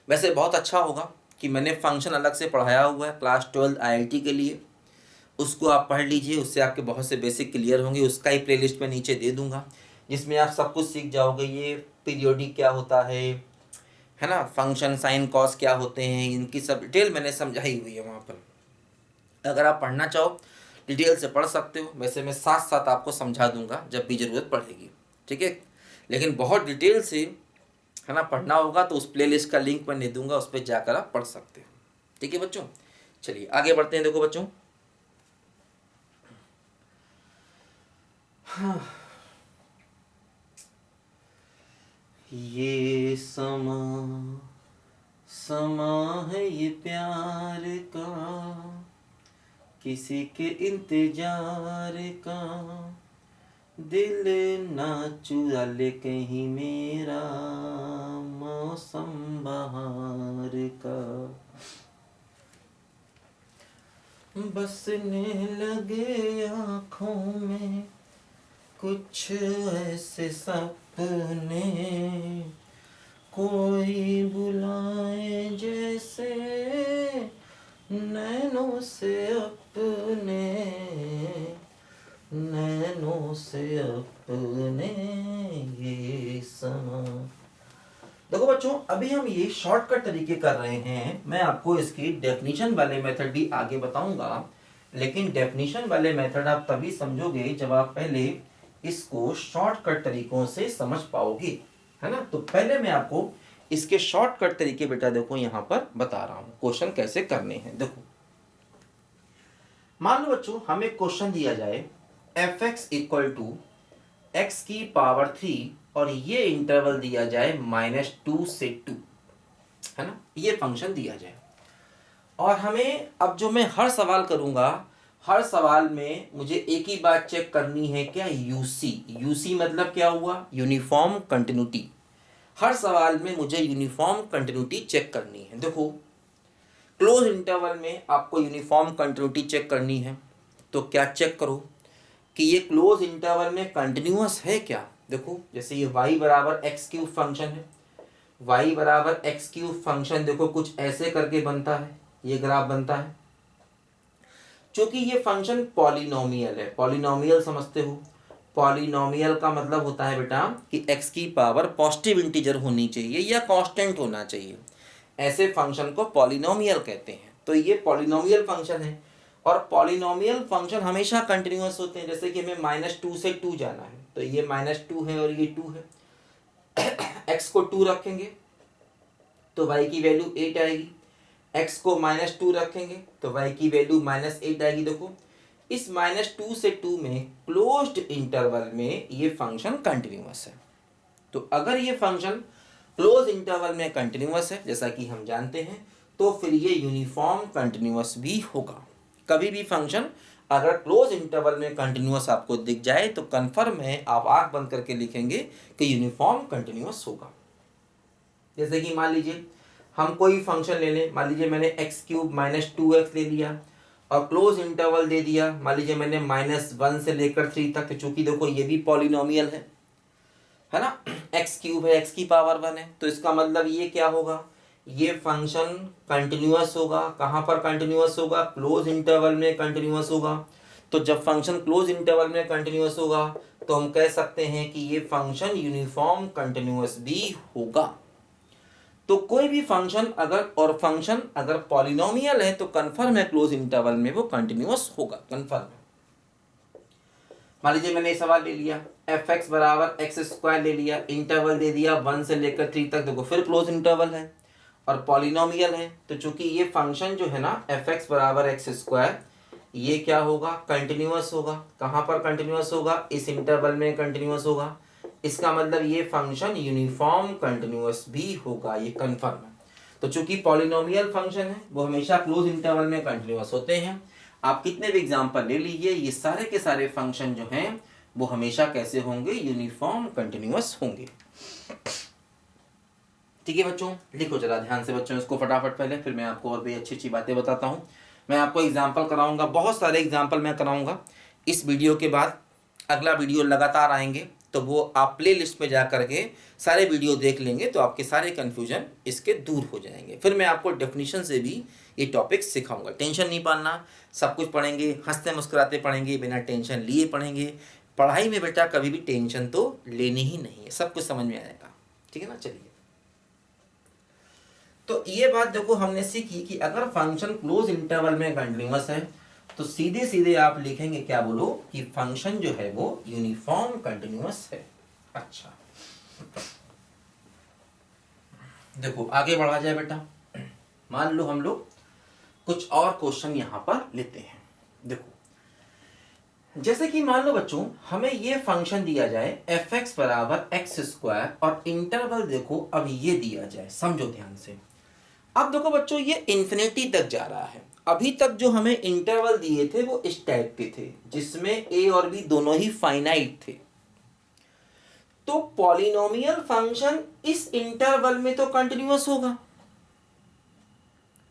वैसे बहुत अच्छा होगा कि मैंने फंक्शन अलग से पढ़ाया हुआ है क्लास 12 आईआईटी के लिए, उसको आप पढ़ लीजिए, उससे आपके बहुत से बेसिक क्लियर होंगे। उसका ही प्लेलिस्ट मैं नीचे दे दूंगा जिसमें आप सब कुछ सीख जाओगे, ये पीरियोडिक क्या होता है ना, फंक्शन साइन कॉस क्या होते हैं, इनकी सब डिटेल मैंने समझाई हुई है वहाँ पर। अगर आप पढ़ना चाहो डिटेल से पढ़ सकते हो, वैसे मैं साथ साथ आपको समझा दूंगा जब भी ज़रूरत पड़ेगी, ठीक है। लेकिन बहुत डिटेल से है ना पढ़ना होगा तो उस प्लेलिस्ट का लिंक मैं दे दूंगा, उस पर जाकर आप पढ़ सकते हो, ठीक है बच्चों। चलिए आगे बढ़ते हैं। देखो बच्चों, हाँ, ये समा समा है ये प्यार का, किसी के इंतजार का, दिल ना चुरा ले कहीं मेरा मौसम बहार का, बसने लगे आँखों में कुछ ऐसे सपने, कोई बुलाए जैसे नैनों से अपने, नैनों से अपने ये समा। देखो बच्चों, अभी हम ये शॉर्टकट तरीके कर रहे हैं। मैं आपको इसकी डेफिनेशन वाले मेथड भी आगे बताऊंगा, लेकिन डेफिनेशन वाले मेथड आप तभी समझोगे जब आप पहले इसको शॉर्टकट तरीकों से समझ पाओगे, है ना। तो पहले मैं आपको इसके शॉर्टकट तरीके बेटा देखो यहाँ पर बता रहा हूँ, क्वेश्चन कैसे करने हैं। देखो मान लो बच्चों हमें क्वेश्चन दिया जाए f(x) इक्वल टू एक्स की पावर 3 और ये इंटरवल दिया जाए -2 से 2, है ना। ये फंक्शन दिया जाए और हमें अब जो मैं हर सवाल करूंगा, हर सवाल में मुझे एक ही बात चेक करनी है, क्या यूसी। यूसी मतलब क्या हुआ, यूनिफॉर्म कंटिन्यूटी। हर सवाल में मुझे यूनिफॉर्म कंटिन्यूटी चेक करनी है। देखो क्लोज इंटरवल में आपको यूनिफॉर्म कंटिन्यूटी चेक करनी है, तो क्या चेक करो कि ये क्लोज इंटरवल में कंटिन्यूअस है क्या। देखो जैसे ये y बराबर एक्स क्यूब फंक्शन है, y बराबर एक्स क्यूब फंक्शन देखो कुछ ऐसे करके बनता है, ये ग्राफ बनता है। क्योंकि ये फंक्शन पॉलिनोमियल है, पॉलिनोमियल समझते हो, पॉलिनोमियल का मतलब होता है बेटा कि x की पावर पॉजिटिव इंटीजर होनी चाहिए या कांस्टेंट होना चाहिए, ऐसे फंक्शन को पॉलिनोमियल कहते हैं। तो ये पॉलिनोमियल फंक्शन है और पॉलिनोमियल फंक्शन हमेशा कंटिन्यूअस होते हैं। जैसे कि हमें -2 से 2 जाना है, तो ये -2 है और ये 2 है, x को 2 रखेंगे तो y की वैल्यू 8 आएगी, x को -2 रखेंगे तो y की वैल्यू -8 आएगी। देखो इस -2 से 2 में क्लोज्ड इंटरवल में ये फंक्शन कंटिन्यूअस है। तो अगर ये फंक्शन क्लोज इंटरवल में कंटिन्यूअस है जैसा कि हम जानते हैं, तो फिर ये यूनिफॉर्म कंटिन्यूअस भी होगा। कभी भी फंक्शन अगर क्लोज इंटरवल में कंटिन्यूअस आपको दिख जाए तो कन्फर्म है, आप आंख बंद करके लिखेंगे कि यूनिफॉर्म कंटिन्यूअस होगा। जैसे कि मान लीजिए हम कोई फंक्शन ले लें, मान लीजिए मैंने एक्स क्यूब -2x ले लिया और क्लोज इंटरवल दे दिया, मान लीजिए मैंने -1 से लेकर 3 तक। तो चूंकि देखो ये भी पॉलिनोमियल है ना, एक्स क्यूब है, एक्स की पावर 1 है, तो इसका मतलब ये क्या होगा, ये फंक्शन कंटिन्यूअस होगा। कहाँ पर कंटिन्यूअस होगा, क्लोज इंटरवल में कंटिन्यूअस होगा। तो जब फंक्शन क्लोज इंटरवल में कंटिन्यूअस होगा तो हम कह सकते हैं कि ये फंक्शन यूनिफॉर्म कंटिन्यूअस भी होगा। तो कोई भी फंक्शन अगर पॉलिनोमियल है तो कंफर्म है क्लोज इंटरवल में वो कंटिन्यूअस होगा, कंफर्म है। मान लीजिए मैंने ये सवाल ले लिया f(x) बराबर x² ले लिया, इंटरवल दे दिया 1 से लेकर 3 तक। देखो फिर क्लोज इंटरवल है और पॉलिनोमियल है, तो चूंकि ये फंक्शन जो है ना f(x) बराबर x², ये क्या होगा, कंटिन्यूअस होगा। कहाँ पर कंटिन्यूअस होगा, इस इंटरवल में कंटिन्यूअस होगा। इसका मतलब ये फंक्शन यूनिफॉर्म कंटिन्यूअस भी होगा, ये कंफर्म है। तो चूंकि पॉलिनोमियल फंक्शन है वो हमेशा क्लोज इंटरवल में कंटिन्यूअस होते हैं। आप कितने भी एग्जांपल ले लीजिए, ये सारे के सारे फंक्शन जो हैं वो हमेशा कैसे होंगे, यूनिफॉर्म कंटिन्यूअस होंगे। ठीक है बच्चों, लिखो जरा ध्यान से बच्चों इसको फटाफट पहले, फिर मैं आपको और भी अच्छी अच्छी बातें बताता हूँ। मैं आपको एग्जाम्पल कराऊंगा, बहुत सारे एग्जाम्पल मैं कराऊंगा इस वीडियो के बाद। अगला वीडियो लगातार आएंगे तो वो आप प्ले लिस्ट में जा करके सारे वीडियो देख लेंगे तो आपके सारे कन्फ्यूजन इसके दूर हो जाएंगे। फिर मैं आपको डेफिनेशन से भी ये टॉपिक सिखाऊंगा, टेंशन नहीं पालना, सब कुछ पढ़ेंगे, हंसते मुस्कुराते पढ़ेंगे, बिना टेंशन लिए पढ़ेंगे। पढ़ाई में बेटा कभी भी टेंशन तो लेनी ही नहीं है, सब कुछ समझ में आएगा। ठीक है ना, चलिए। तो ये बात देखो हमने सीखी कि अगर फंक्शन क्लोज इंटरवल में कंटिन्यूअस है तो सीधे सीधे आप लिखेंगे क्या, बोलो कि फंक्शन जो है वो यूनिफॉर्म कंटिन्यूअस है। अच्छा देखो आगे बढ़ा जाए बेटा, मान लो हम लोग कुछ और क्वेश्चन यहां पर लेते हैं। देखो जैसे कि मान लो बच्चों हमें ये फंक्शन दिया जाए f(x) बराबर x² और इंटरवल देखो अब ये दिया जाए, समझो ध्यान से। अब देखो बच्चों ये इन्फिनिटी तक जा रहा है। अभी तक जो हमें इंटरवल दिए थे वो इस टाइप के थे जिसमें a और b दोनों ही फाइनाइट थे, तो पॉलिनोमियल फंक्शन इस इंटरवल में तो कंटिन्यूअस होगा,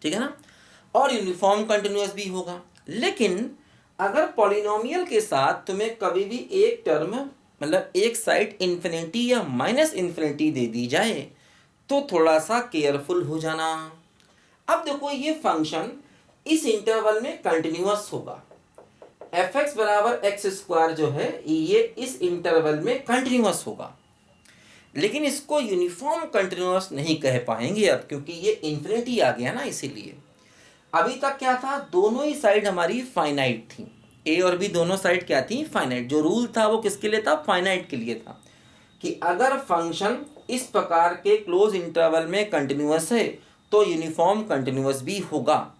ठीक है ना, और यूनिफॉर्म कंटिन्यूअस भी होगा। लेकिन अगर पॉलिनोमियल के साथ तुम्हें कभी भी एक टर्म मतलब एक साइड इन्फिनिटी या माइनस इन्फिनिटी दे दी जाए तो थोड़ा सा केयरफुल हो जाना। अब देखो ये फंक्शन इस इंटरवल में कंटिन्यूअस होगा, एफ एक्स बराबर एक्स स्क्वायर जो है ये इस इंटरवल में कंटिन्यूअस होगा, लेकिन इसको यूनिफॉर्म कंटिन्यूअस नहीं कह पाएंगे अब, क्योंकि ये इन्फिनिटी आ गया ना। इसीलिए अभी तक क्या था, दोनों ही साइड हमारी फाइनाइट थी, ए और बी दोनों साइड क्या थी, फाइनाइट। जो रूल था वो किसके लिए था, फाइनाइट के लिए था, कि अगर फंक्शन इस प्रकार के क्लोज इंटरवल में कंटिन्यूअस है तो यूनिफॉर्म कंटिन्यूअस भी होगा,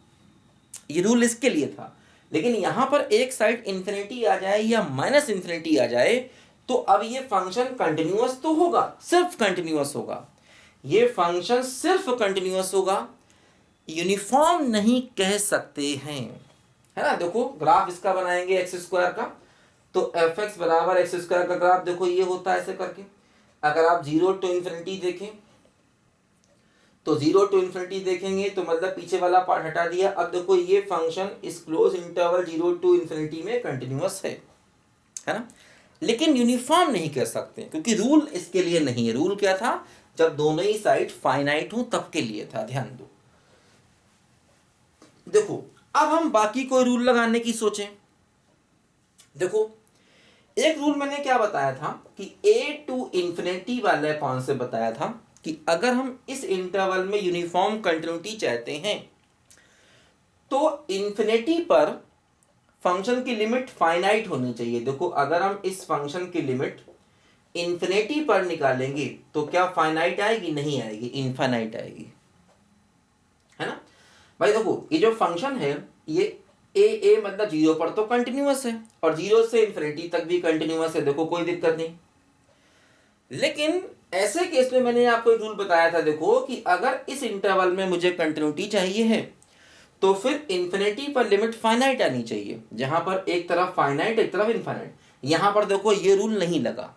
ये रूल इसके लिए था। लेकिन यहाँ पर एक साइड इन्फिनिटी आ जाए या माइनस इन्फिनिटी आ जाए तो अब ये फंक्शन कंटिन्यूअस तो होगा, सिर्फ कंटिन्यूअस होगा, ये फंक्शन सिर्फ कंटिन्यूअस होगा, यूनिफॉर्म नहीं कह सकते हैं, है ना। देखो ग्राफ इसका बनाएंगे एक्स स्क्वायर का, तो एफ एक्स बराबर एक्स स्क्वायर का ग्राफ देखो ये होता है ऐसे करके। अगर आप 0 टू इन्फिनिटी देखें तो 0 टू इन्फिनिटी देखेंगे तो मतलब पीछे वाला पार्ट हटा दिया। अब देखो ये फंक्शन इस क्लोज इंटरवल 0 टू इन्फिनिटी में कंटिन्यूअस है ना, लेकिन यूनिफॉर्म नहीं कह सकते क्योंकि रूल इसके लिए नहीं है। रूल क्या था, जब दोनों ही साइड फाइनाइट हो तब के लिए था, ध्यान दो। देखो अब हम बाकी कोई रूल लगाने की सोचें। देखो एक रूल मैंने क्या बताया था कि a टू इन्फिनिटी वाला कौन से बताया था कि अगर हम इस इंटरवल में यूनिफॉर्म कंटिन्यूटी चाहते हैं तो इन्फिनिटी पर फंक्शन की लिमिट फाइनाइट होनी चाहिए। देखो अगर हम इस फंक्शन की लिमिट इन्फिनिटी पर निकालेंगे तो क्या फाइनाइट आएगी, नहीं आएगी, इनफाइनाइट आएगी, है ना भाई। देखो ये जो फंक्शन है ये ए मतलब 0 पर तो कंटिन्यूअस है और 0 से इन्फिनिटी तक भी कंटिन्यूअस है, देखो कोई दिक्कत नहीं। लेकिन ऐसे केस में मैंने आपको एक रूल बताया था, देखो कि अगर इस इंटरवल में मुझे कंटिन्यूटी चाहिए है तो फिर इन्फिनिटी पर लिमिट फाइनाइट आनी चाहिए, जहां पर एक तरफ फाइनाइट एक तरफ इनफाइनाइट। यहां पर देखो ये रूल नहीं लगा,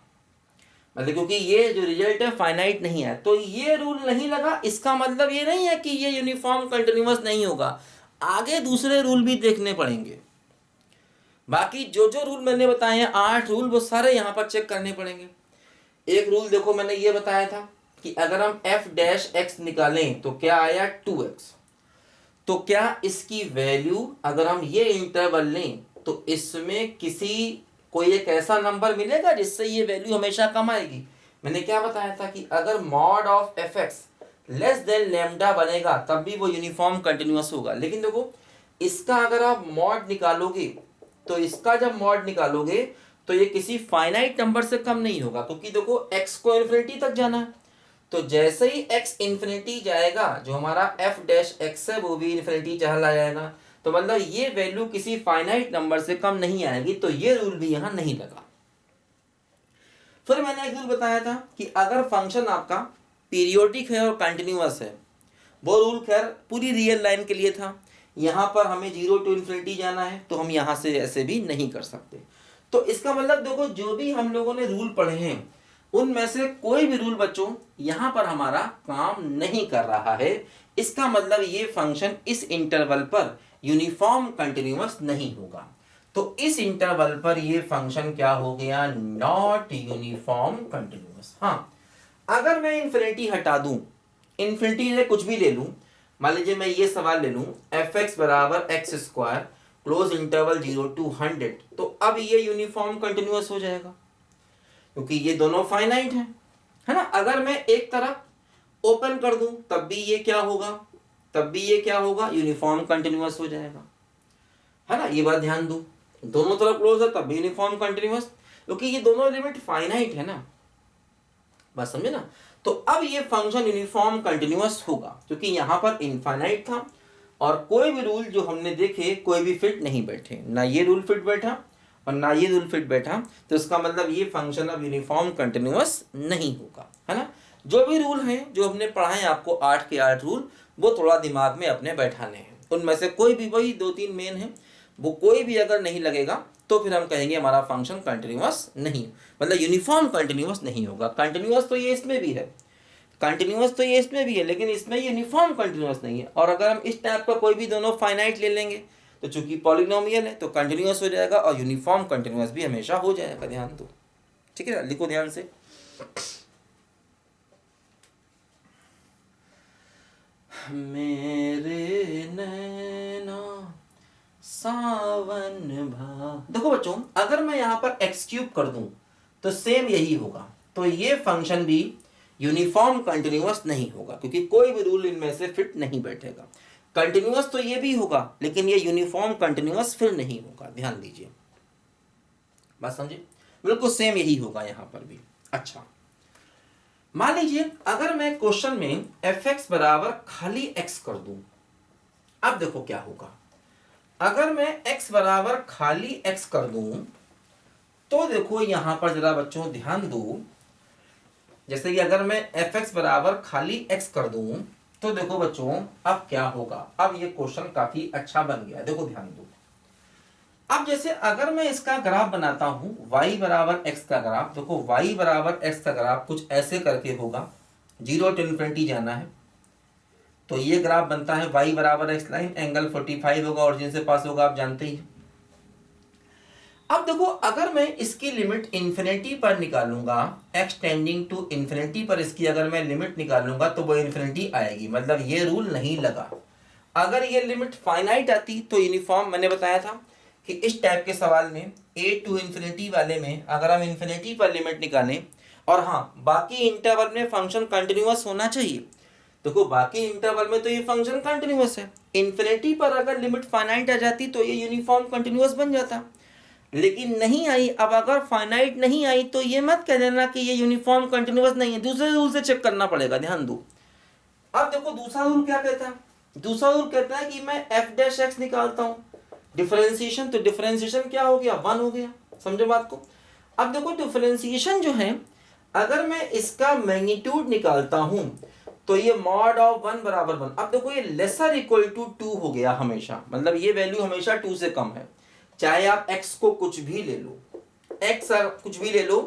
मतलब क्योंकि ये जो रिजल्ट है फाइनाइट नहीं है तो ये रूल नहीं लगा। इसका मतलब ये नहीं है कि ये यूनिफॉर्म कंटिन्यूअस नहीं होगा, आगे दूसरे रूल भी देखने पड़ेंगे। बाकी जो जो रूल मैंने बताए हैं 8 रूल, वो सारे यहाँ पर चेक करने पड़ेंगे। एक रूल देखो मैंने ये बताया था कि अगर हम f डैश x निकालें तो क्या आया 2x, तो क्या इसकी वैल्यू अगर हम ये इंटरवल लें तो इसमें कोई एक ऐसा नंबर मिलेगा जिससे ये वैल्यू हमेशा कम आएगी। मैंने क्या बताया था कि अगर mod of F x less than lambda बनेगा तब भी वो यूनिफॉर्म कंटिन्यूअस होगा। लेकिन देखो इसका अगर आप मॉड निकालोगे तो इसका जब मॉड निकालोगे तो ये किसी फाइनाइट नंबर से कम नहीं होगा, क्योंकि देखो x को इन्फिनिटी तक जाना है, तो जैसे ही x इन्फिनिटी जाएगा जो हमारा f डैश x है वो भी इन्फिनिटी चला जाएगा, तो मतलब ये वैल्यू किसी फाइनाइट नंबर से कम नहीं आएगी, तो ये रूल भी यहां नहीं लगा। फिर मैंने एक रूल बताया था कि अगर फंक्शन आपका पीरियोडिक है और कंटिन्यूअस है, वो रूल खैर पूरी रियल लाइन के लिए था, यहां पर हमें 0 टू इन्फिनिटी जाना है तो हम यहां से ऐसे भी नहीं कर सकते। तो इसका मतलब देखो जो भी हम लोगों ने रूल पढ़े हैं उनमें से कोई भी रूल बच्चों यहां पर हमारा काम नहीं कर रहा है। इसका मतलब ये फंक्शन इस इंटरवल पर यूनिफॉर्म कंटिन्यूअस नहीं होगा, तो इस इंटरवल पर ये फंक्शन क्या हो गया, नॉट यूनिफॉर्म कंटिन्यूअस। हाँ अगर मैं इन्फिनिटी हटा दूं, इन्फिनिटी से कुछ भी ले लूं, मान लीजिए मैं ये सवाल ले लूं एफ एक्स बराबर X square close interval 0 to 100, तो अब ये यूनिफॉर्म कंटिन्यूअस हो जाएगा क्योंकि ये दोनों फाइनाइट है ना। अगर मैं एक तरफ ओपन कर दूं तब भी ये क्या होगा, तब भी ये क्या होगा, यूनिफॉर्म कंटिन्यूअस हो जाएगा, है ना। ये बात ध्यान दो, दोनों तरफ क्लोज है तब भी यूनिफॉर्म कंटिन्यूअस, क्योंकि ये दोनों लिमिट फाइनाइट है ना, बात समझे ना। तो अब ये फंक्शन यूनिफॉर्म कंटिन्यूअस होगा क्योंकि यहां पर इनफाइनाइट था और कोई भी रूल जो हमने देखे कोई भी फिट नहीं बैठे, ना ये रूल फिट बैठा और ना ये रूल फिट बैठा, तो इसका मतलब ये फंक्शन अब यूनिफॉर्म कंटिन्यूअस नहीं होगा, है ना। जो भी रूल हैं जो हमने पढ़ाए आपको 8 के 8 रूल, वो थोड़ा दिमाग में अपने बैठाने हैं, उनमें से कोई भी वही 2-3 मेन हैं, वो कोई भी अगर नहीं लगेगा तो फिर हम कहेंगे हमारा फंक्शन कंटिन्यूअस नहीं, मतलब यूनिफॉर्म कंटिन्यूअस नहीं होगा। कंटिन्यूअस तो ये इसमें भी है, कंटिन्यूअस तो ये इसमें भी है, लेकिन इसमें यूनिफॉर्म कंटिन्यूअस नहीं है। और अगर हम इस टाइप का कोई भी दोनों फाइनाइट ले लेंगे तो चूंकि पॉलिनोमियल है तो कंटिन्यूअस हो जाएगा और यूनिफॉर्म कंटिन्यूअस भी हमेशा हो जाएगा। ध्यान दो, ठीक है, लिखो ध्यान से। मेरे नैना सावन भा, देखो बच्चों अगर मैं यहाँ पर एक्स क्यूब कर दूं तो सेम यही होगा, तो ये फंक्शन भी यूनिफॉर्म कंटिन्यूअस नहीं होगा क्योंकि कोई भी रूल इनमें से फिट नहीं बैठेगा। कंटिन्यूअस तो ये भी होगा लेकिन ये यूनिफॉर्म कंटिन्यूअस फिर नहीं होगा। ध्यान दीजिए, बात समझे, बिल्कुल सेम यही होगा यहाँ पर भी। अच्छा, मान लीजिए अगर मैं क्वेश्चन में एफ एक्स बराबर खाली एक्स कर दूं, अब देखो क्या होगा। अगर मैं x बराबर खाली x कर दूं तो देखो यहां पर जरा बच्चों ध्यान दो, जैसे कि अगर मैं एफ एक्स बराबर खाली x कर दूं तो देखो बच्चों अब क्या होगा। अब ये क्वेश्चन काफी अच्छा बन गया, देखो ध्यान दो। अब जैसे अगर मैं इसका ग्राफ बनाता हूं y बराबर x का ग्राफ, देखो y बराबर x का ग्राफ कुछ ऐसे करके होगा, 0 to इन्फिनिटी जाना है तो ये ग्राफ बनता है y बराबर x लाइन, एंगल 45 होगा, ओरिजिन से पास होगा, आप जानते ही। अब देखो अगर मैं इसकी लिमिट इन्फिनिटी पर निकालूंगा, x टेंडिंग टू इन्फिनिटी पर इसकी अगर मैं लिमिट निकालूंगा तो वो इन्फिनिटी आएगी, मतलब ये रूल नहीं लगा। अगर ये लिमिट फाइनाइट आती तो यूनिफॉर्म, मैंने बताया था कि इस टाइप के सवाल में a टू इन्फिनिटी वाले में अगर हम इन्फिनिटी पर लिमिट निकालें और हाँ बाकी इंटरवल में फंक्शन कंटिन्यूअस होना चाहिए, देखो बाकी इंटरवल में तो ये फंक्शन कंटिन्यूअस है, इन्फिनिटी पर अगर लिमिट फाइनाइट आ जाती तो ये यूनिफॉर्म कंटिन्यूअस बन जाता, लेकिन नहीं आई। अब अगर फाइनाइट नहीं आई तो ये मत कह देना कि ये यूनिफॉर्म कंटिन्यूअस नहीं है, दूसरे रूल से चेक करना पड़ेगा। ध्यान दो, अब देखो दूसरा रूल क्या कहता है, दूसरा रूल कहता है कि मैं एफ डैश एक्स निकालता हूं डिफरेंशिएशन, तो डिफरेंशिएशन क्या हो गया, 1 हो गया, समझो बात को। अब देखो डिफरेंशिएशन जो है अगर मैं इसका मैग्नीट्यूड निकालता हूं तो ये मॉड ऑफ 1 बराबर 1, अब देखो ये लेसर इक्वल टू 2 हो गया हमेशा, मतलब ये वैल्यू हमेशा 2 से कम है, चाहे आप x को कुछ भी ले लो, x कुछ भी ले लो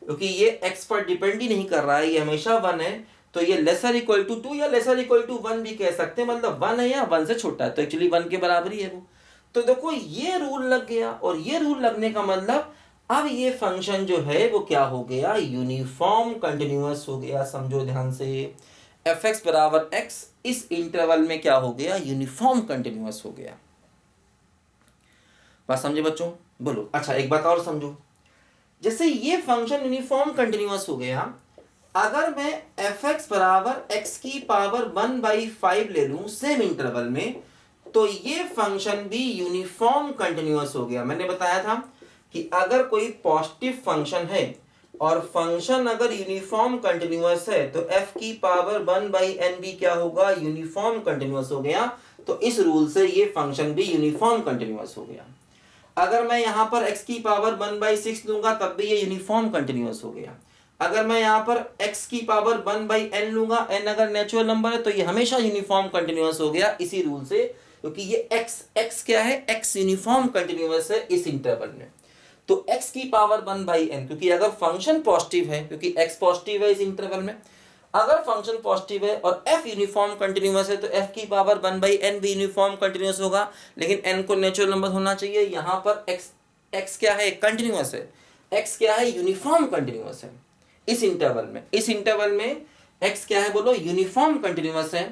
क्योंकि ये x पर डिपेंड ही नहीं कर रहा है, ये हमेशा 1 है, तो ये लेसर इक्वल टू 2 या लेसर इक्वल टू 1 भी कह सकते हैं, मतलब 1 है या 1 से छोटा है तो एक्चुअली 1 के बराबर ही है वो। तो देखो ये रूल लग गया, और ये रूल लगने का मतलब अब ये फंक्शन जो है वो क्या हो गया, यूनिफॉर्म कंटिन्यूअस हो गया। समझो ध्यान से, एफ एक्स बराबर एक्स इस इंटरवल में क्या हो गया, यूनिफॉर्म कंटिन्यूअस हो गया। बात समझे बच्चों, बोलो। अच्छा एक बात और समझो, जैसे ये फंक्शन यूनिफॉर्म कंटिन्यूअस हो गया, अगर मैं एफ एक्स बराबर एक्स की पावर 1/5 ले लूं सेम इंटरवल में तो ये फंक्शन भी यूनिफॉर्म कंटिन्यूअस हो गया। मैंने बताया था कि अगर कोई पॉजिटिव फंक्शन है और फंक्शन अगर यूनिफॉर्म कंटिन्यूअस है तो f की पावर 1/n भी क्या होगा, यूनिफॉर्म कंटिन्यूअस हो गया। तो इस रूल से ये फंक्शन भी यूनिफॉर्म कंटिन्यूअस हो गया। अगर मैं यहाँ पर x की पावर 1/6 लूंगा तब भी ये यूनिफॉर्म कंटिन्यूअस हो गया। अगर मैं यहाँ पर x की पावर 1/n लूंगा, n अगर नेचुरल नंबर है तो ये हमेशा यूनिफॉर्म कंटिन्यूअस हो गया इसी रूल से, क्योंकि ये x क्या है, x यूनिफॉर्म कंटिन्यूअस है इस इंटरवल में। तो x की पावर 1/n, क्योंकि अगर फंक्शन पॉजिटिव है, क्योंकि x पॉजिटिव है इस इंटरवल में, अगर फंक्शन पॉजिटिव है और f यूनिफॉर्म कंटिन्यूअस है तो f की पावर 1/n भी यूनिफॉर्म कंटिन्यूअस होगा, लेकिन n को नेचुरल नंबर होना चाहिए। यहाँ पर x क्या है, कंटिन्यूअस है, x क्या है, यूनिफॉर्म कंटिन्यूअस है इस इंटरवल में। इस इंटरवल में x क्या है, बोलो, यूनिफॉर्म कंटिन्यूअस है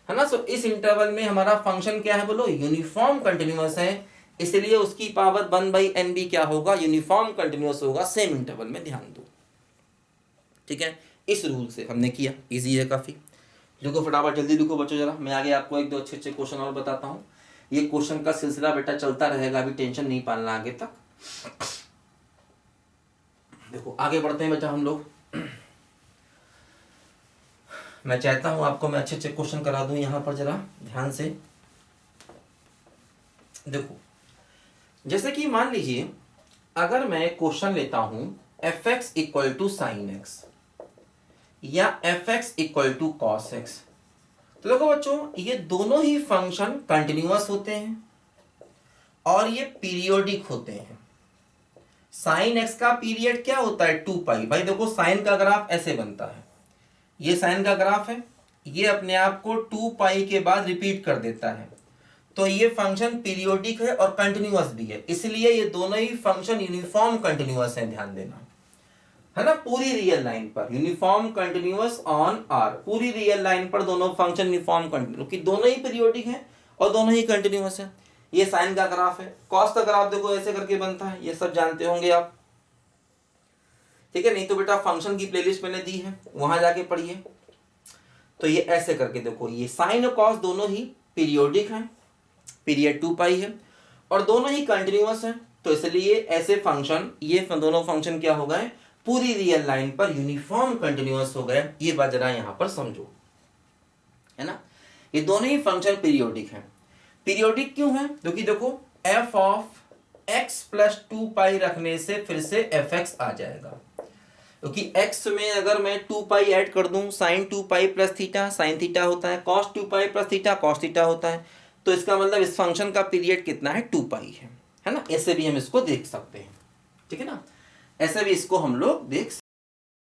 ना। सो इस इंटरवल में हमारा फंक्शन क्या है, बोलो, यूनिफॉर्म कंटिन्यूअस है, इसलिए उसकी पावर 1/n भी क्या होगा, यूनिफॉर्म कंटिन्यूअस होगा सेम इंटरवल में। ध्यान दो, ठीक है, इस रूल से हमने किया, इजी है काफी। लिखो फटाफट, जल्दी लिखो बच्चों जरा, मैं आगे आपको एक दो अच्छे अच्छे क्वेश्चन और बताता हूँ। ये क्वेश्चन का सिलसिला बेटा चलता रहेगा, अभी टेंशन नहीं पालना आगे तक। देखो आगे बढ़ते हैं बेटा हम लोग। मैं चाहता हूं आपको मैं अच्छे अच्छे क्वेश्चन करा दूं, यहां पर जरा ध्यान से देखो। जैसे कि मान लीजिए अगर मैं क्वेश्चन लेता हूं F X equal to sine X या F X equal to cos X, तो देखो बच्चों ये दोनों ही फंक्शन कंटिन्यूअस होते हैं और ये पीरियोडिक होते हैं। साइन एक्स का पीरियड क्या होता है 2 पाई। भाई देखो साइन का ग्राफ ऐसे बनता है, ये साइन का ग्राफ है, ये अपने आप को 2 पाई के बाद रिपीट कर देता है। तो ये फंक्शन पीरियोडिक है और कंटिन्यूअस भी है, इसलिए ये दोनों ही फंक्शन यूनिफॉर्म कंटिन्यूअस है, ध्यान देना है ना। पूरी रियल लाइन पर यूनिफॉर्म कंटिन्यूअस ऑन आर, पूरी रियल लाइन पर दोनों फंक्शन यूनिफॉर्म कंटिन्यूअस, कि दोनों ही पीरियोडिक है और दोनों ही कंटिन्यूअस है। ये साइन का ग्राफ है। कॉस का ग्राफ देखो ऐसे करके बनता है, ये सब जानते होंगे आप, ठीक है। नहीं तो बेटा फंक्शन की प्लेलिस्ट मैंने दी है, वहां जाके पढ़िए। तो ये ऐसे करके देखो, ये साइन और कॉस दोनों ही पीरियोडिक हैं, पीरियड 2 पाई है और दोनों ही कंटिन्यूअस है। तो इसलिए ऐसे फंक्शन, ये दोनों फंक्शन क्या हो गए, पूरी रियल लाइन पर यूनिफॉर्म कंटिन्यूअस हो गए। ये बात जरा यहां पर समझो, है ना। ये दोनों ही फंक्शन पीरियोडिक हैं। पीरियोडिक क्यों है, क्योंकि देखो f ऑफ x प्लस 2 पाई रखने से फिर से fx आ जाएगा, क्योंकि x में अगर मैं 2 पाई ऐड कर दूं, sine 2 pi plus theta sine theta होता है, cos 2 pi plus theta cos theta होता है। तो इसका मतलब इस फंक्शन का पीरियड कितना है 2 पाई है ना। ऐसे भी हम इसको देख सकते हैं, ठीक है ना, ऐसे भी इसको हम लोग देख